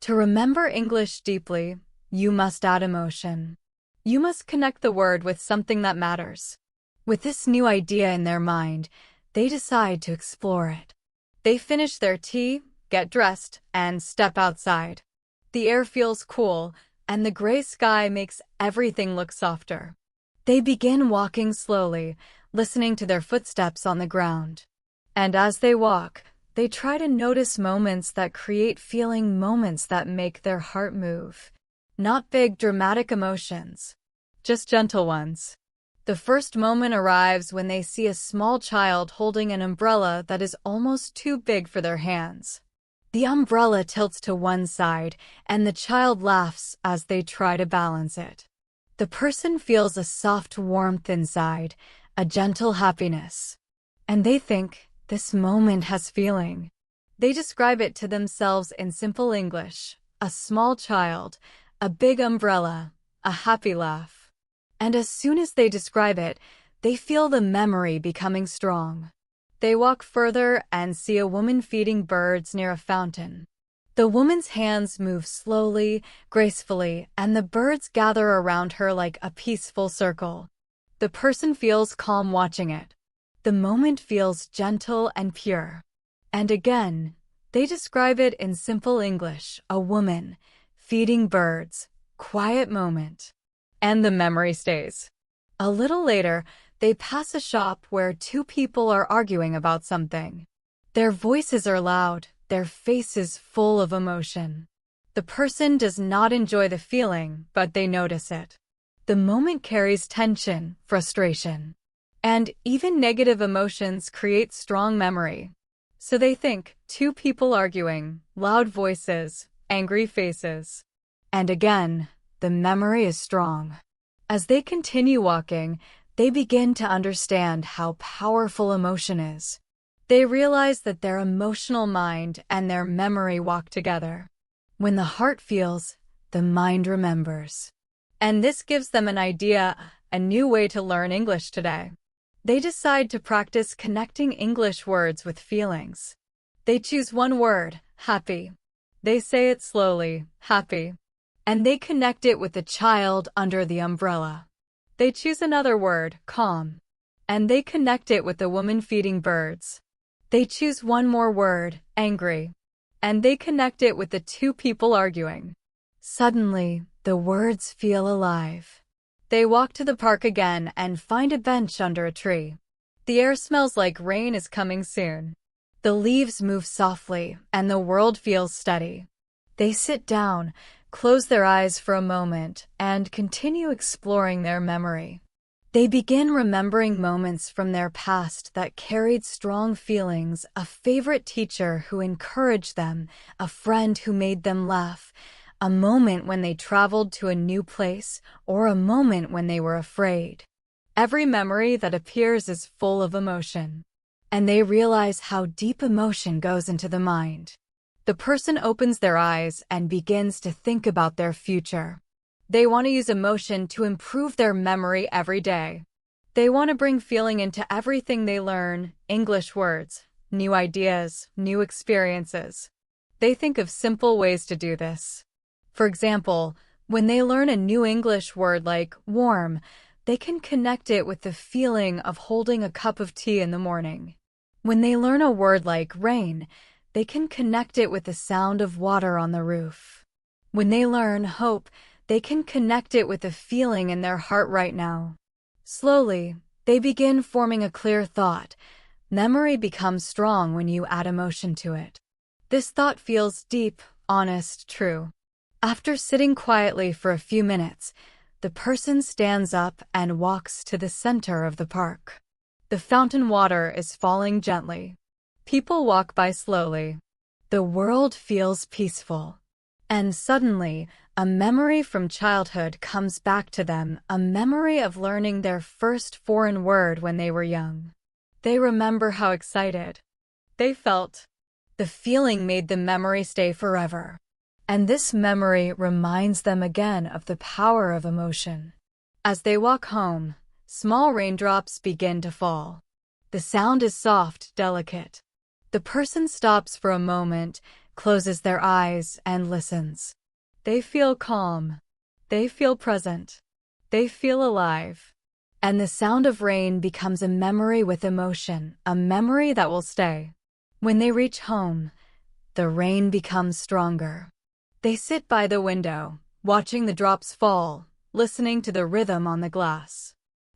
To remember English deeply, you must add emotion. You must connect the word with something that matters. With this new idea in their mind, they decide to explore it. They finish their tea, get dressed, and step outside. The air feels cool, and the gray sky makes everything look softer. They begin walking slowly, listening to their footsteps on the ground. And as they walk, they try to notice moments that create feeling, moments that make their heart move. Not big, dramatic emotions, just gentle ones. The first moment arrives when they see a small child holding an umbrella that is almost too big for their hands. The umbrella tilts to one side, and the child laughs as they try to balance it. The person feels a soft warmth inside, a gentle happiness. And they think, this moment has feeling. They describe it to themselves in simple English: a small child, a big umbrella, a happy laugh. And as soon as they describe it, they feel the memory becoming strong. They walk further and see a woman feeding birds near a fountain. The woman's hands move slowly, gracefully, and the birds gather around her like a peaceful circle. The person feels calm watching it. The moment feels gentle and pure. And again, they describe it in simple English, a woman, feeding birds, quiet moment. And the memory stays. A little later, they pass a shop where two people are arguing about something. Their voices are loud, their faces full of emotion. The person does not enjoy the feeling, but they notice it. The moment carries tension, frustration, and even negative emotions create strong memory. So they think, two people arguing, loud voices, angry faces. And again, the memory is strong. As they continue walking, they begin to understand how powerful emotion is. They realize that their emotional mind and their memory walk together. When the heart feels, the mind remembers. And this gives them an idea, a new way to learn English today. They decide to practice connecting English words with feelings. They choose one word, happy. They say it slowly, happy. And they connect it with the child under the umbrella. They choose another word, calm. And they connect it with the woman feeding birds. They choose one more word, angry. And they connect it with the two people arguing. Suddenly, the words feel alive. They walk to the park again and find a bench under a tree. The air smells like rain is coming soon. The leaves move softly, and the world feels steady. They sit down, close their eyes for a moment, and continue exploring their memory. They begin remembering moments from their past that carried strong feelings, a favorite teacher who encouraged them, a friend who made them laugh, a moment when they traveled to a new place, or a moment when they were afraid. Every memory that appears is full of emotion. And they realize how deep emotion goes into the mind. The person opens their eyes and begins to think about their future. They want to use emotion to improve their memory every day. They want to bring feeling into everything they learn, English words, new ideas, new experiences. They think of simple ways to do this. For example, when they learn a new English word like warm, they can connect it with the feeling of holding a cup of tea in the morning. When they learn a word like rain, they can connect it with the sound of water on the roof. When they learn hope, they can connect it with the feeling in their heart right now. Slowly, they begin forming a clear thought. Memory becomes strong when you add emotion to it. This thought feels deep, honest, true. After sitting quietly for a few minutes, the person stands up and walks to the center of the park. The fountain water is falling gently. People walk by slowly. The world feels peaceful. And suddenly, a memory from childhood comes back to them, a memory of learning their first foreign word when they were young. They remember how excited they felt. The feeling made the memory stay forever. And this memory reminds them again of the power of emotion. As they walk home, small raindrops begin to fall. The sound is soft, delicate. The person stops for a moment, closes their eyes, and listens. They feel calm. They feel present. They feel alive. And the sound of rain becomes a memory with emotion, a memory that will stay. When they reach home, the rain becomes stronger. They sit by the window, watching the drops fall, listening to the rhythm on the glass.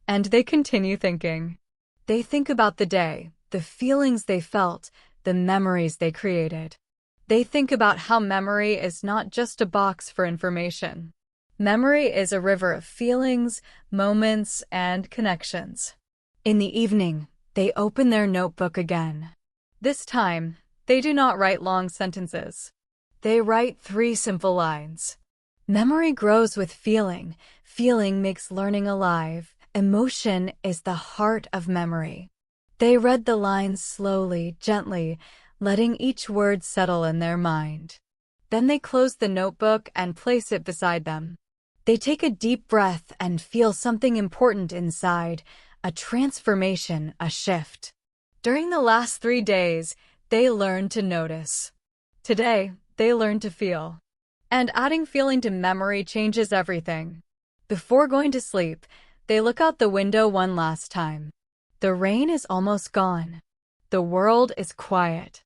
And they continue thinking. They think about the day, the feelings they felt, the memories they created. They think about how memory is not just a box for information. Memory is a river of feelings, moments, and connections. In the evening, they open their notebook again. This time, they do not write long sentences. They write 3 simple lines. Memory grows with feeling. Feeling makes learning alive. Emotion is the heart of memory. They read the lines slowly, gently, letting each word settle in their mind. Then they close the notebook and place it beside them. They take a deep breath and feel something important inside, a transformation, a shift. During the last 3 days, they learn to notice. Today, they learn to feel. And adding feeling to memory changes everything. Before going to sleep, they look out the window one last time. The rain is almost gone. The world is quiet.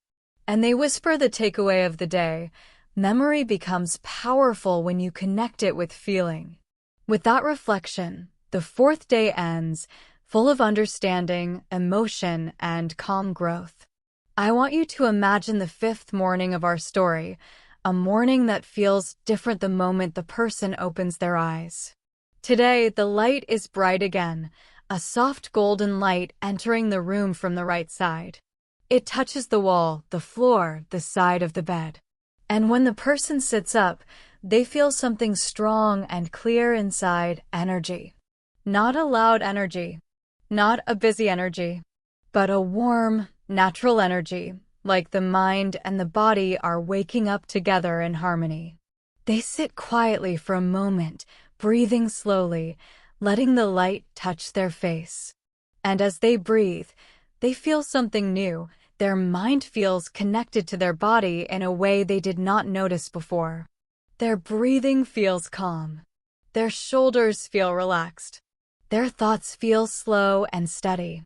And they whisper the takeaway of the day. Memory becomes powerful when you connect it with feeling. With that reflection, the 4th day ends, full of understanding, emotion, and calm growth. I want you to imagine the 5th morning of our story, a morning that feels different the moment the person opens their eyes. Today, the light is bright again, a soft golden light entering the room from the right side. It touches the wall, the floor, the side of the bed. And when the person sits up, they feel something strong and clear inside, energy. Not a loud energy, not a busy energy, but a warm, natural energy, like the mind and the body are waking up together in harmony. They sit quietly for a moment, breathing slowly, letting the light touch their face. And as they breathe, they feel something new. Their mind feels connected to their body in a way they did not notice before. Their breathing feels calm. Their shoulders feel relaxed. Their thoughts feel slow and steady.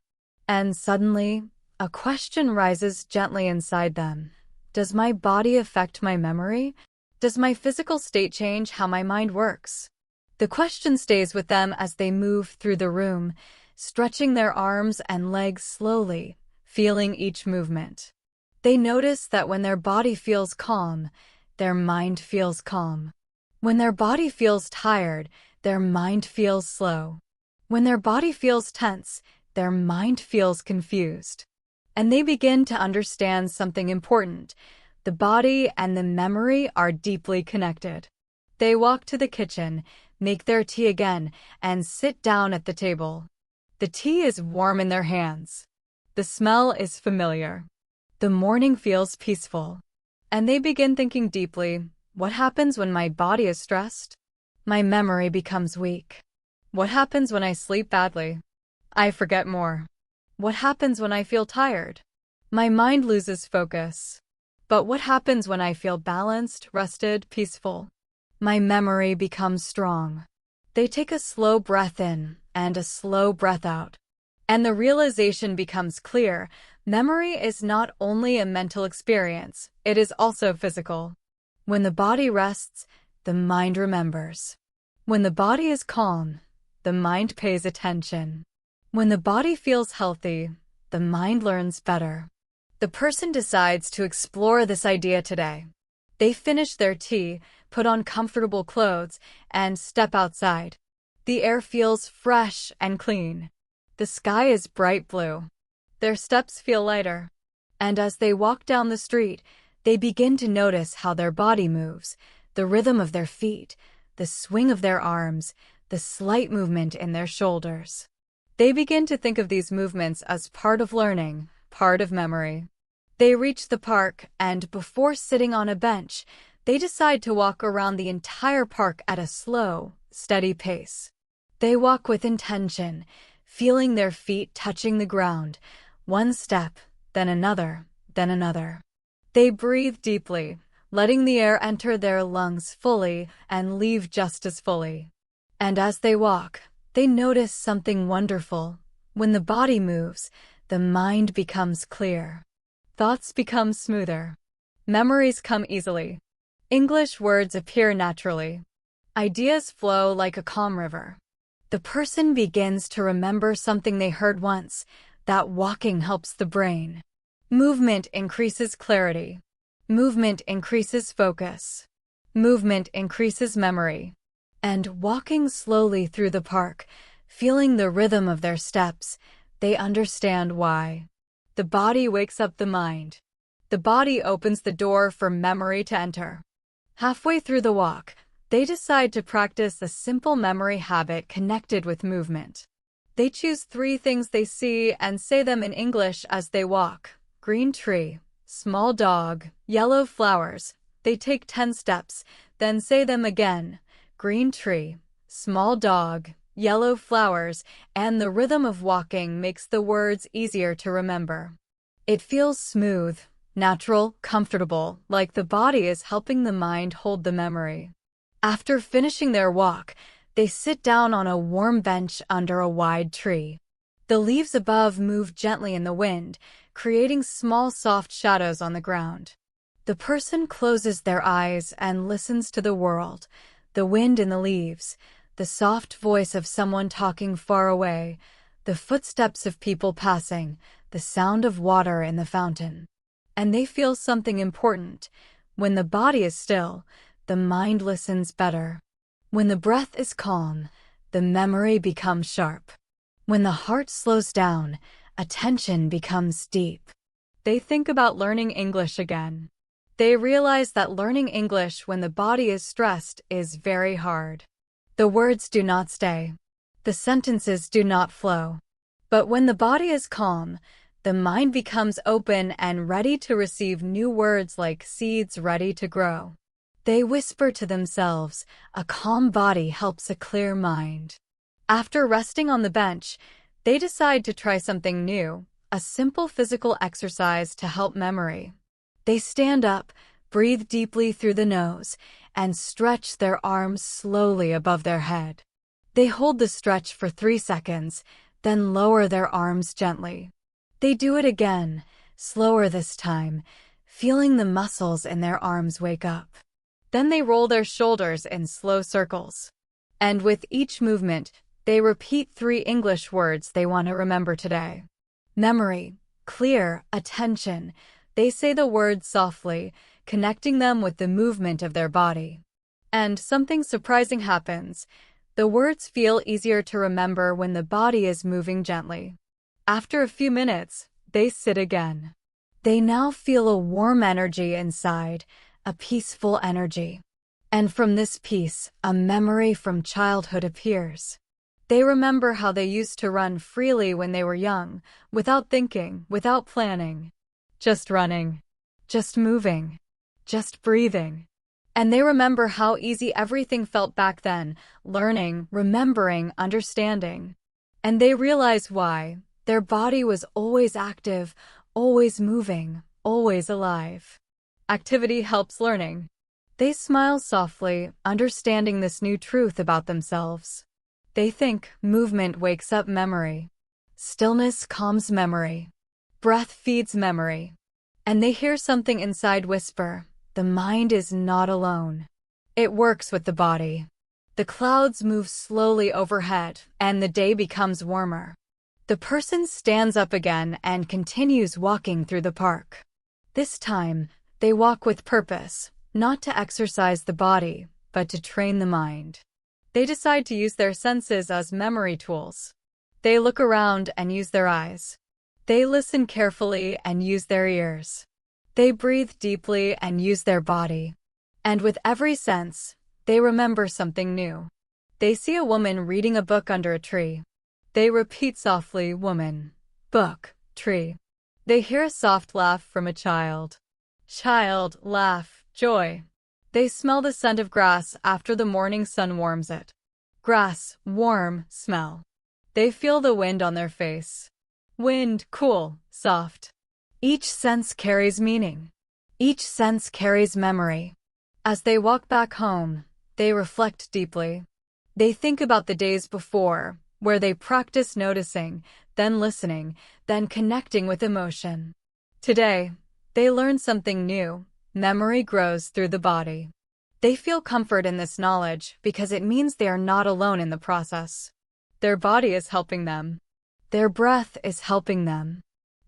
And suddenly, a question rises gently inside them. Does my body affect my memory? Does my physical state change how my mind works? The question stays with them as they move through the room, stretching their arms and legs slowly, feeling each movement. They notice that when their body feels calm, their mind feels calm. When their body feels tired, their mind feels slow. When their body feels tense, their mind feels confused. And they begin to understand something important. The body and the memory are deeply connected. They walk to the kitchen, make their tea again, and sit down at the table. The tea is warm in their hands. The smell is familiar. The morning feels peaceful. And they begin thinking deeply, what happens when my body is stressed? My memory becomes weak. What happens when I sleep badly? I forget more. What happens when I feel tired? My mind loses focus. But what happens when I feel balanced, rested, peaceful? My memory becomes strong. They take a slow breath in and a slow breath out. And the realization becomes clear. Memory is not only a mental experience, it is also physical. When the body rests, the mind remembers. When the body is calm, the mind pays attention. When the body feels healthy, the mind learns better. The person decides to explore this idea today. They finish their tea, put on comfortable clothes, and step outside. The air feels fresh and clean. The sky is bright blue. Their steps feel lighter. And as they walk down the street, they begin to notice how their body moves, the rhythm of their feet, the swing of their arms, the slight movement in their shoulders. They begin to think of these movements as part of learning, part of memory. They reach the park, and before sitting on a bench, they decide to walk around the entire park at a slow, steady pace. They walk with intention, feeling their feet touching the ground, one step, then another, then another. They breathe deeply, letting the air enter their lungs fully and leave just as fully. And as they walk, they notice something wonderful. When the body moves, the mind becomes clear. Thoughts become smoother. Memories come easily. English words appear naturally. Ideas flow like a calm river. The person begins to remember something they heard once, that walking helps the brain. Movement increases clarity. Movement increases focus. Movement increases memory. And walking slowly through the park, feeling the rhythm of their steps, they understand why. The body wakes up the mind. The body opens the door for memory to enter. Halfway through the walk, they decide to practice a simple memory habit connected with movement. They choose 3 things they see and say them in English as they walk. Green tree, small dog, yellow flowers. They take 10 steps, then say them again. Green tree, small dog, yellow flowers, and the rhythm of walking makes the words easier to remember. It feels smooth, natural, comfortable, like the body is helping the mind hold the memory. After finishing their walk, they sit down on a warm bench under a wide tree. The leaves above move gently in the wind, creating small soft shadows on the ground. The person closes their eyes and listens to the world, the wind in the leaves, the soft voice of someone talking far away, the footsteps of people passing, the sound of water in the fountain. And they feel something important. When the body is still, the mind listens better. When the breath is calm, the memory becomes sharp. When the heart slows down, attention becomes deep. They think about learning English again. They realize that learning English when the body is stressed is very hard. The words do not stay. The sentences do not flow. But when the body is calm, the mind becomes open and ready to receive new words like seeds ready to grow. They whisper to themselves, "A calm body helps a clear mind." After resting on the bench, they decide to try something new, a simple physical exercise to help memory. They stand up, breathe deeply through the nose, and stretch their arms slowly above their head. They hold the stretch for 3 seconds, then lower their arms gently. They do it again, slower this time, feeling the muscles in their arms wake up. Then they roll their shoulders in slow circles. And with each movement, they repeat 3 English words they want to remember today. Memory, clear, attention. They say the words softly, connecting them with the movement of their body. And something surprising happens. The words feel easier to remember when the body is moving gently. After a few minutes, they sit again. They now feel a warm energy inside, a peaceful energy. And from this peace, a memory from childhood appears. They remember how they used to run freely when they were young, without thinking, without planning. Just running. Just moving. Just breathing. And they remember how easy everything felt back then, learning, remembering, understanding. And they realize why. Their body was always active, always moving, always alive. Activity helps learning. They smile softly, understanding this new truth about themselves. They think movement wakes up memory. Stillness calms memory. Breath feeds memory. And they hear something inside whisper, the mind is not alone. It works with the body. The clouds move slowly overhead, and the day becomes warmer. The person stands up again and continues walking through the park. This time, they walk with purpose, not to exercise the body, but to train the mind. They decide to use their senses as memory tools. They look around and use their eyes. They listen carefully and use their ears. They breathe deeply and use their body. And with every sense, they remember something new. They see a woman reading a book under a tree. They repeat softly, woman, book, tree. They hear a soft laugh from a child. Child, laugh, joy. They smell the scent of grass after the morning sun warms it. Grass, warm, smell. They feel the wind on their face. Wind, cool, soft. Each sense carries meaning. Each sense carries memory. As they walk back home, they reflect deeply. They think about the days before, where they practice noticing, then listening, then connecting with emotion. Today, they learn something new. Memory grows through the body. They feel comfort in this knowledge because it means they are not alone in the process. Their body is helping them. Their breath is helping them.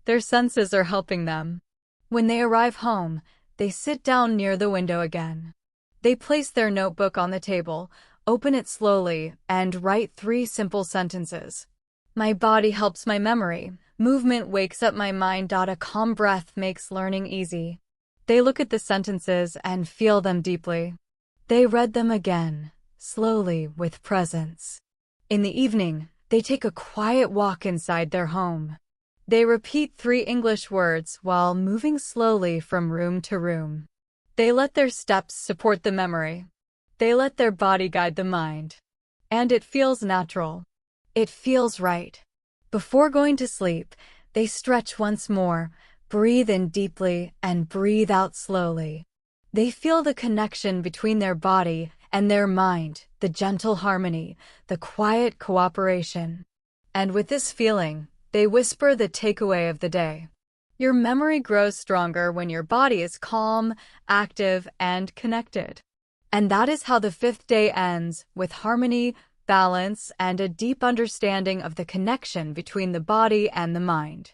Their senses are helping them. When they arrive home, they sit down near the window again. They place their notebook on the table, open it slowly, and write 3 simple sentences. My body helps my memory. Movement wakes up my mind. A calm breath makes learning easy. They look at the sentences and feel them deeply. They read them again, slowly, with presence. In the evening, they take a quiet walk inside their home. They repeat 3 English words while moving slowly from room to room. They let their steps support the memory. They let their body guide the mind. And it feels natural. It feels right. Before going to sleep, they stretch once more, breathe in deeply, and breathe out slowly. They feel the connection between their body and their mind, the gentle harmony, the quiet cooperation. And with this feeling, they whisper the takeaway of the day. Your memory grows stronger when your body is calm, active, and connected. And that is how the fifth day ends, with harmony, balance, and a deep understanding of the connection between the body and the mind.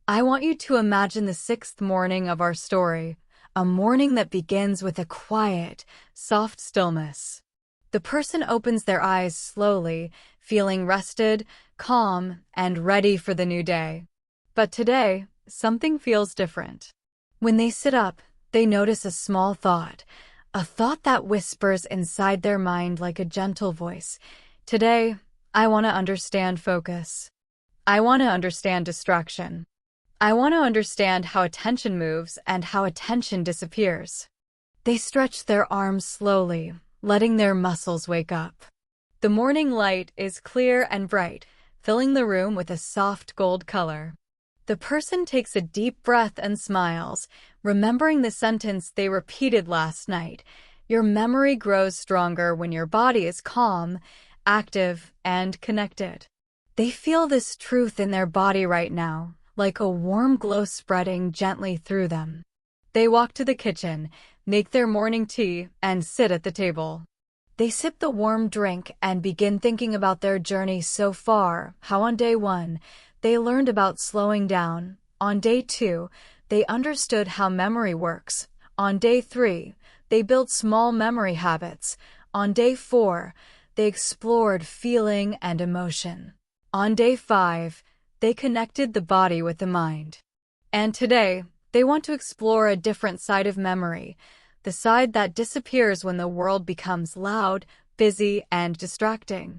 I want you to imagine the sixth morning of our story, a morning that begins with a quiet, soft stillness. The person opens their eyes slowly, feeling rested, calm, and ready for the new day. But today, something feels different. When they sit up, they notice a small thought, a thought that whispers inside their mind like a gentle voice. Today, I want to understand focus. I want to understand distraction. I want to understand how attention moves and how attention disappears. They stretch their arms slowly, letting their muscles wake up. The morning light is clear and bright, filling the room with a soft gold color. The person takes a deep breath and smiles, remembering the sentence they repeated last night. Your memory grows stronger when your body is calm, active, and connected. They feel this truth in their body right now, like a warm glow spreading gently through them. They walk to the kitchen, make their morning tea, and sit at the table. They sip the warm drink and begin thinking about their journey so far, how on day 1, they learned about slowing down. On day 2, they understood how memory works. On day 3, they built small memory habits. On day 4, they explored feeling and emotion. On day 5, they connected the body with the mind. And today, they want to explore a different side of memory, the side that disappears when the world becomes loud, busy, and distracting.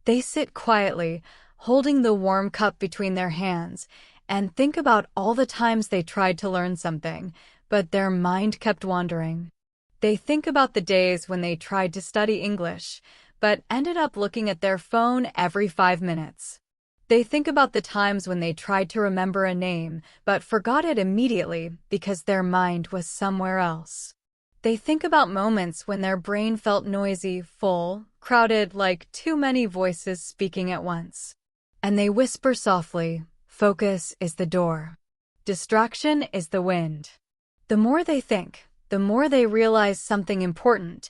They sit quietly, holding the warm cup between their hands, and think about all the times they tried to learn something, but their mind kept wandering. They think about the days when they tried to study English, but ended up looking at their phone every 5 minutes. They think about the times when they tried to remember a name, but forgot it immediately because their mind was somewhere else. They think about moments when their brain felt noisy, full, crowded, like too many voices speaking at once. And they whisper softly, "Focus is the door. Distraction is the wind." The more they think, the more they realize something important.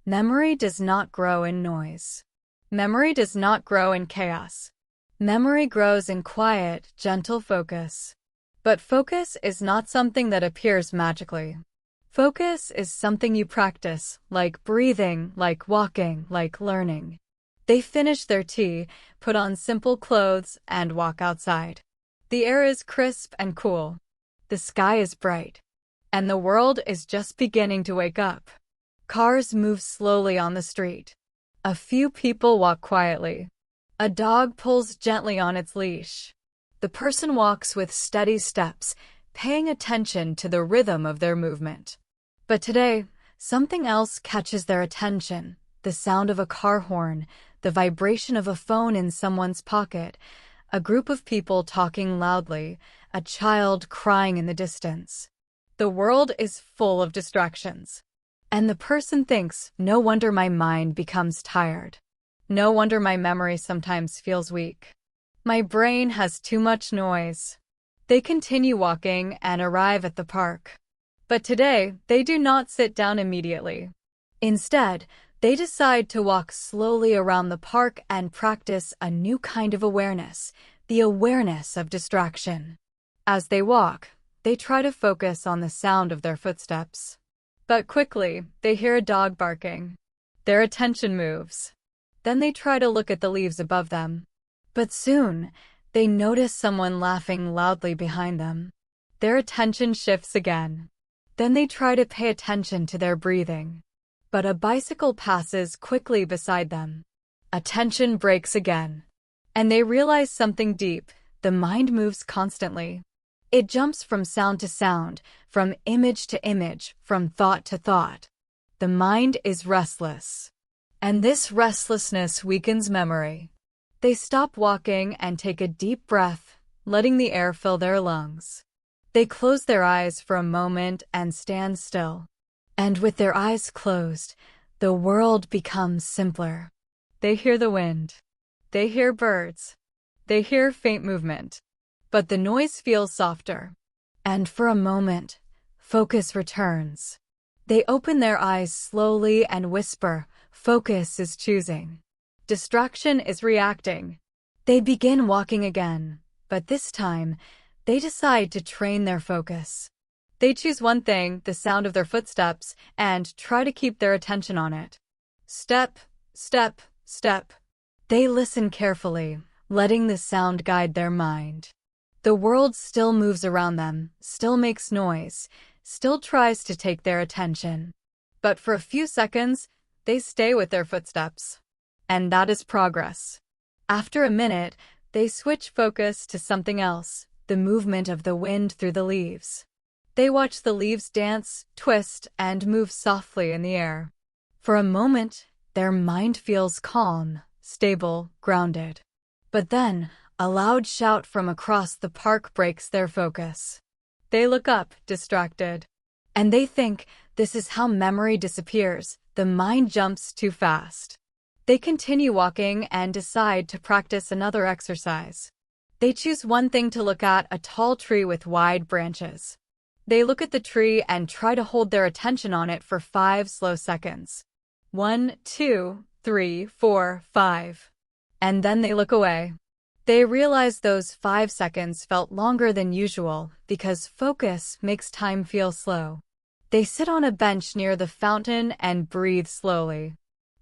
Memory does not grow in noise. Memory does not grow in chaos. Memory grows in quiet, gentle focus. But focus is not something that appears magically. Focus is something you practice, like breathing, like walking, like learning. They finish their tea, put on simple clothes, and walk outside. The air is crisp and cool. The sky is bright. And the world is just beginning to wake up. Cars move slowly on the street. A few people walk quietly. A dog pulls gently on its leash. The person walks with steady steps, paying attention to the rhythm of their movement. But today, something else catches their attention: the sound of a car horn, the vibration of a phone in someone's pocket, a group of people talking loudly, a child crying in the distance. The world is full of distractions. And the person thinks, no wonder my mind becomes tired. No wonder my memory sometimes feels weak. My brain has too much noise. They continue walking and arrive at the park. But today, they do not sit down immediately. Instead, they decide to walk slowly around the park and practice a new kind of awareness, the awareness of distraction. As they walk, they try to focus on the sound of their footsteps. But quickly, they hear a dog barking. Their attention moves. Then they try to look at the leaves above them. But soon, they notice someone laughing loudly behind them. Their attention shifts again. Then they try to pay attention to their breathing. But a bicycle passes quickly beside them. Attention breaks again. And they realize something deep: the mind moves constantly. It jumps from sound to sound, from image to image, from thought to thought. The mind is restless. And this restlessness weakens memory. They stop walking and take a deep breath, letting the air fill their lungs. They close their eyes for a moment and stand still. And with their eyes closed, the world becomes simpler. They hear the wind. They hear birds. They hear faint movement. But the noise feels softer. And for a moment, focus returns. They open their eyes slowly and whisper, "Focus is choosing. Distraction is reacting." They begin walking again, but this time, they decide to train their focus. They choose one thing, the sound of their footsteps, and try to keep their attention on it. Step, step, step. They listen carefully, letting the sound guide their mind. The world still moves around them, still makes noise, still tries to take their attention. But for a few seconds, they stay with their footsteps. And that is progress. After a minute, they switch focus to something else, the movement of the wind through the leaves. They watch the leaves dance, twist, and move softly in the air. For a moment, their mind feels calm, stable, grounded. But then, a loud shout from across the park breaks their focus. They look up, distracted. And they think, this is how memory disappears. The mind jumps too fast. They continue walking and decide to practice another exercise. They choose one thing to look at, a tall tree with wide branches. They look at the tree and try to hold their attention on it for 5 slow seconds. 1, 2, 3, 4, 5. And then they look away. They realize those 5 seconds felt longer than usual because focus makes time feel slow. They sit on a bench near the fountain and breathe slowly.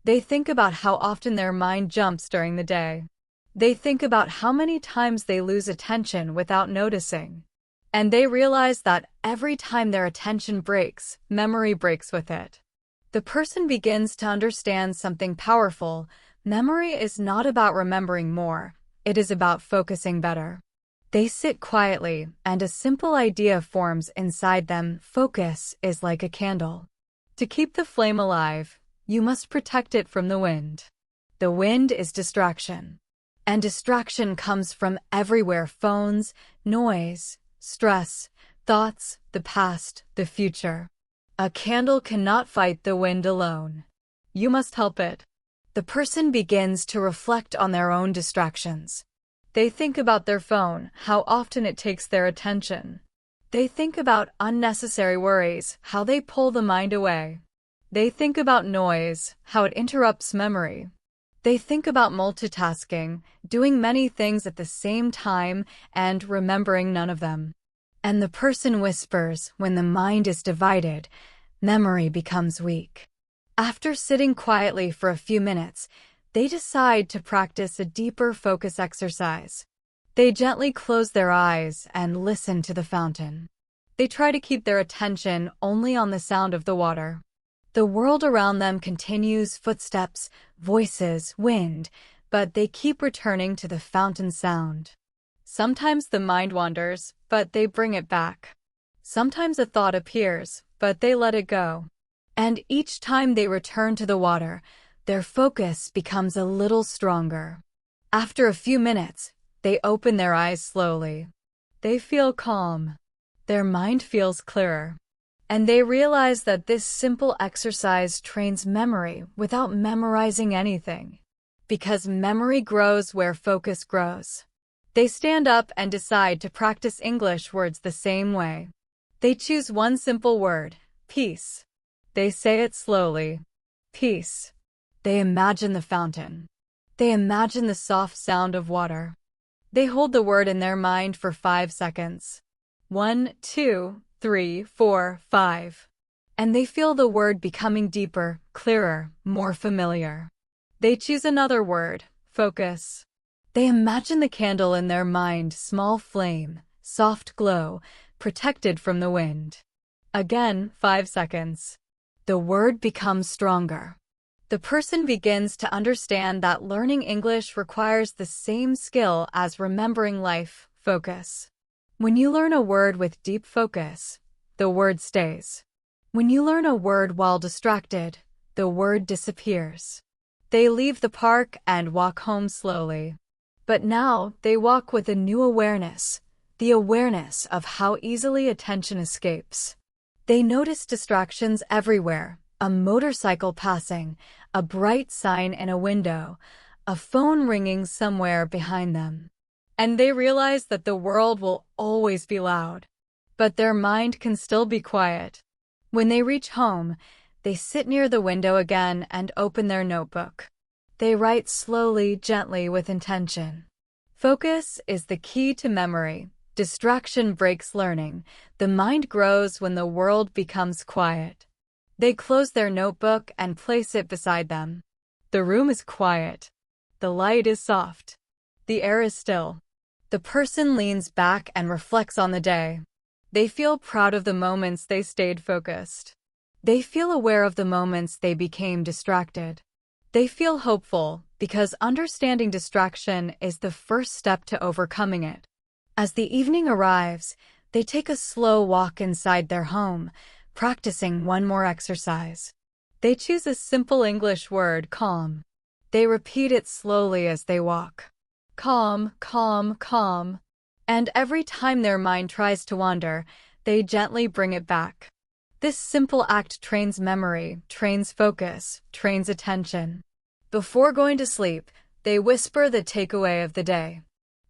They think about how often their mind jumps during the day. They think about how many times they lose attention without noticing. And they realize that every time their attention breaks, memory breaks with it. The person begins to understand something powerful. Memory is not about remembering more. It is about focusing better. They sit quietly, and a simple idea forms inside them. Focus is like a candle. To keep the flame alive, you must protect it from the wind. The wind is distraction. And distraction comes from everywhere: phones, noise, stress, thoughts, the past, the future. A candle cannot fight the wind alone. You must help it. The person begins to reflect on their own distractions. They think about their phone, how often it takes their attention. They think about unnecessary worries, how they pull the mind away. They think about noise, how it interrupts memory. They think about multitasking, doing many things at the same time and remembering none of them. And the person whispers, when the mind is divided, memory becomes weak. After sitting quietly for a few minutes, they decide to practice a deeper focus exercise. They gently close their eyes and listen to the fountain. They try to keep their attention only on the sound of the water. The world around them continues: footsteps, voices, wind, but they keep returning to the fountain sound. Sometimes the mind wanders, but they bring it back. Sometimes a thought appears, but they let it go. And each time they return to the water, their focus becomes a little stronger. After a few minutes, they open their eyes slowly. They feel calm. Their mind feels clearer. And they realize that this simple exercise trains memory without memorizing anything. Because memory grows where focus grows. They stand up and decide to practice English words the same way. They choose one simple word: peace. They say it slowly. Peace. They imagine the fountain. They imagine the soft sound of water. They hold the word in their mind for 5 seconds. 1, 2, 3, 4, 5. And they feel the word becoming deeper, clearer, more familiar. They choose another word: focus. They imagine the candle in their mind: small flame, soft glow, protected from the wind. Again, 5 seconds. The word becomes stronger. The person begins to understand that learning English requires the same skill as remembering life: focus. When you learn a word with deep focus, the word stays. When you learn a word while distracted, the word disappears. They leave the park and walk home slowly. But now they walk with a new awareness, the awareness of how easily attention escapes. They notice distractions everywhere, a motorcycle passing, a bright sign in a window, a phone ringing somewhere behind them. And they realize that the world will always be loud, but their mind can still be quiet. When they reach home, they sit near the window again and open their notebook. They write slowly, gently, with intention. Focus is the key to memory. Distraction breaks learning. The mind grows when the world becomes quiet. They close their notebook and place it beside them. The room is quiet. The light is soft. The air is still. The person leans back and reflects on the day. They feel proud of the moments they stayed focused. They feel aware of the moments they became distracted. They feel hopeful because understanding distraction is the first step to overcoming it. As the evening arrives, they take a slow walk inside their home, practicing one more exercise. They choose a simple English word, calm. They repeat it slowly as they walk. Calm, calm, calm. And every time their mind tries to wander, they gently bring it back. This simple act trains memory, trains focus, trains attention. Before going to sleep, they whisper the takeaway of the day.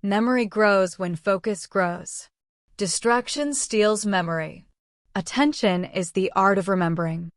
Memory grows when focus grows. Distraction steals memory. Attention is the art of remembering.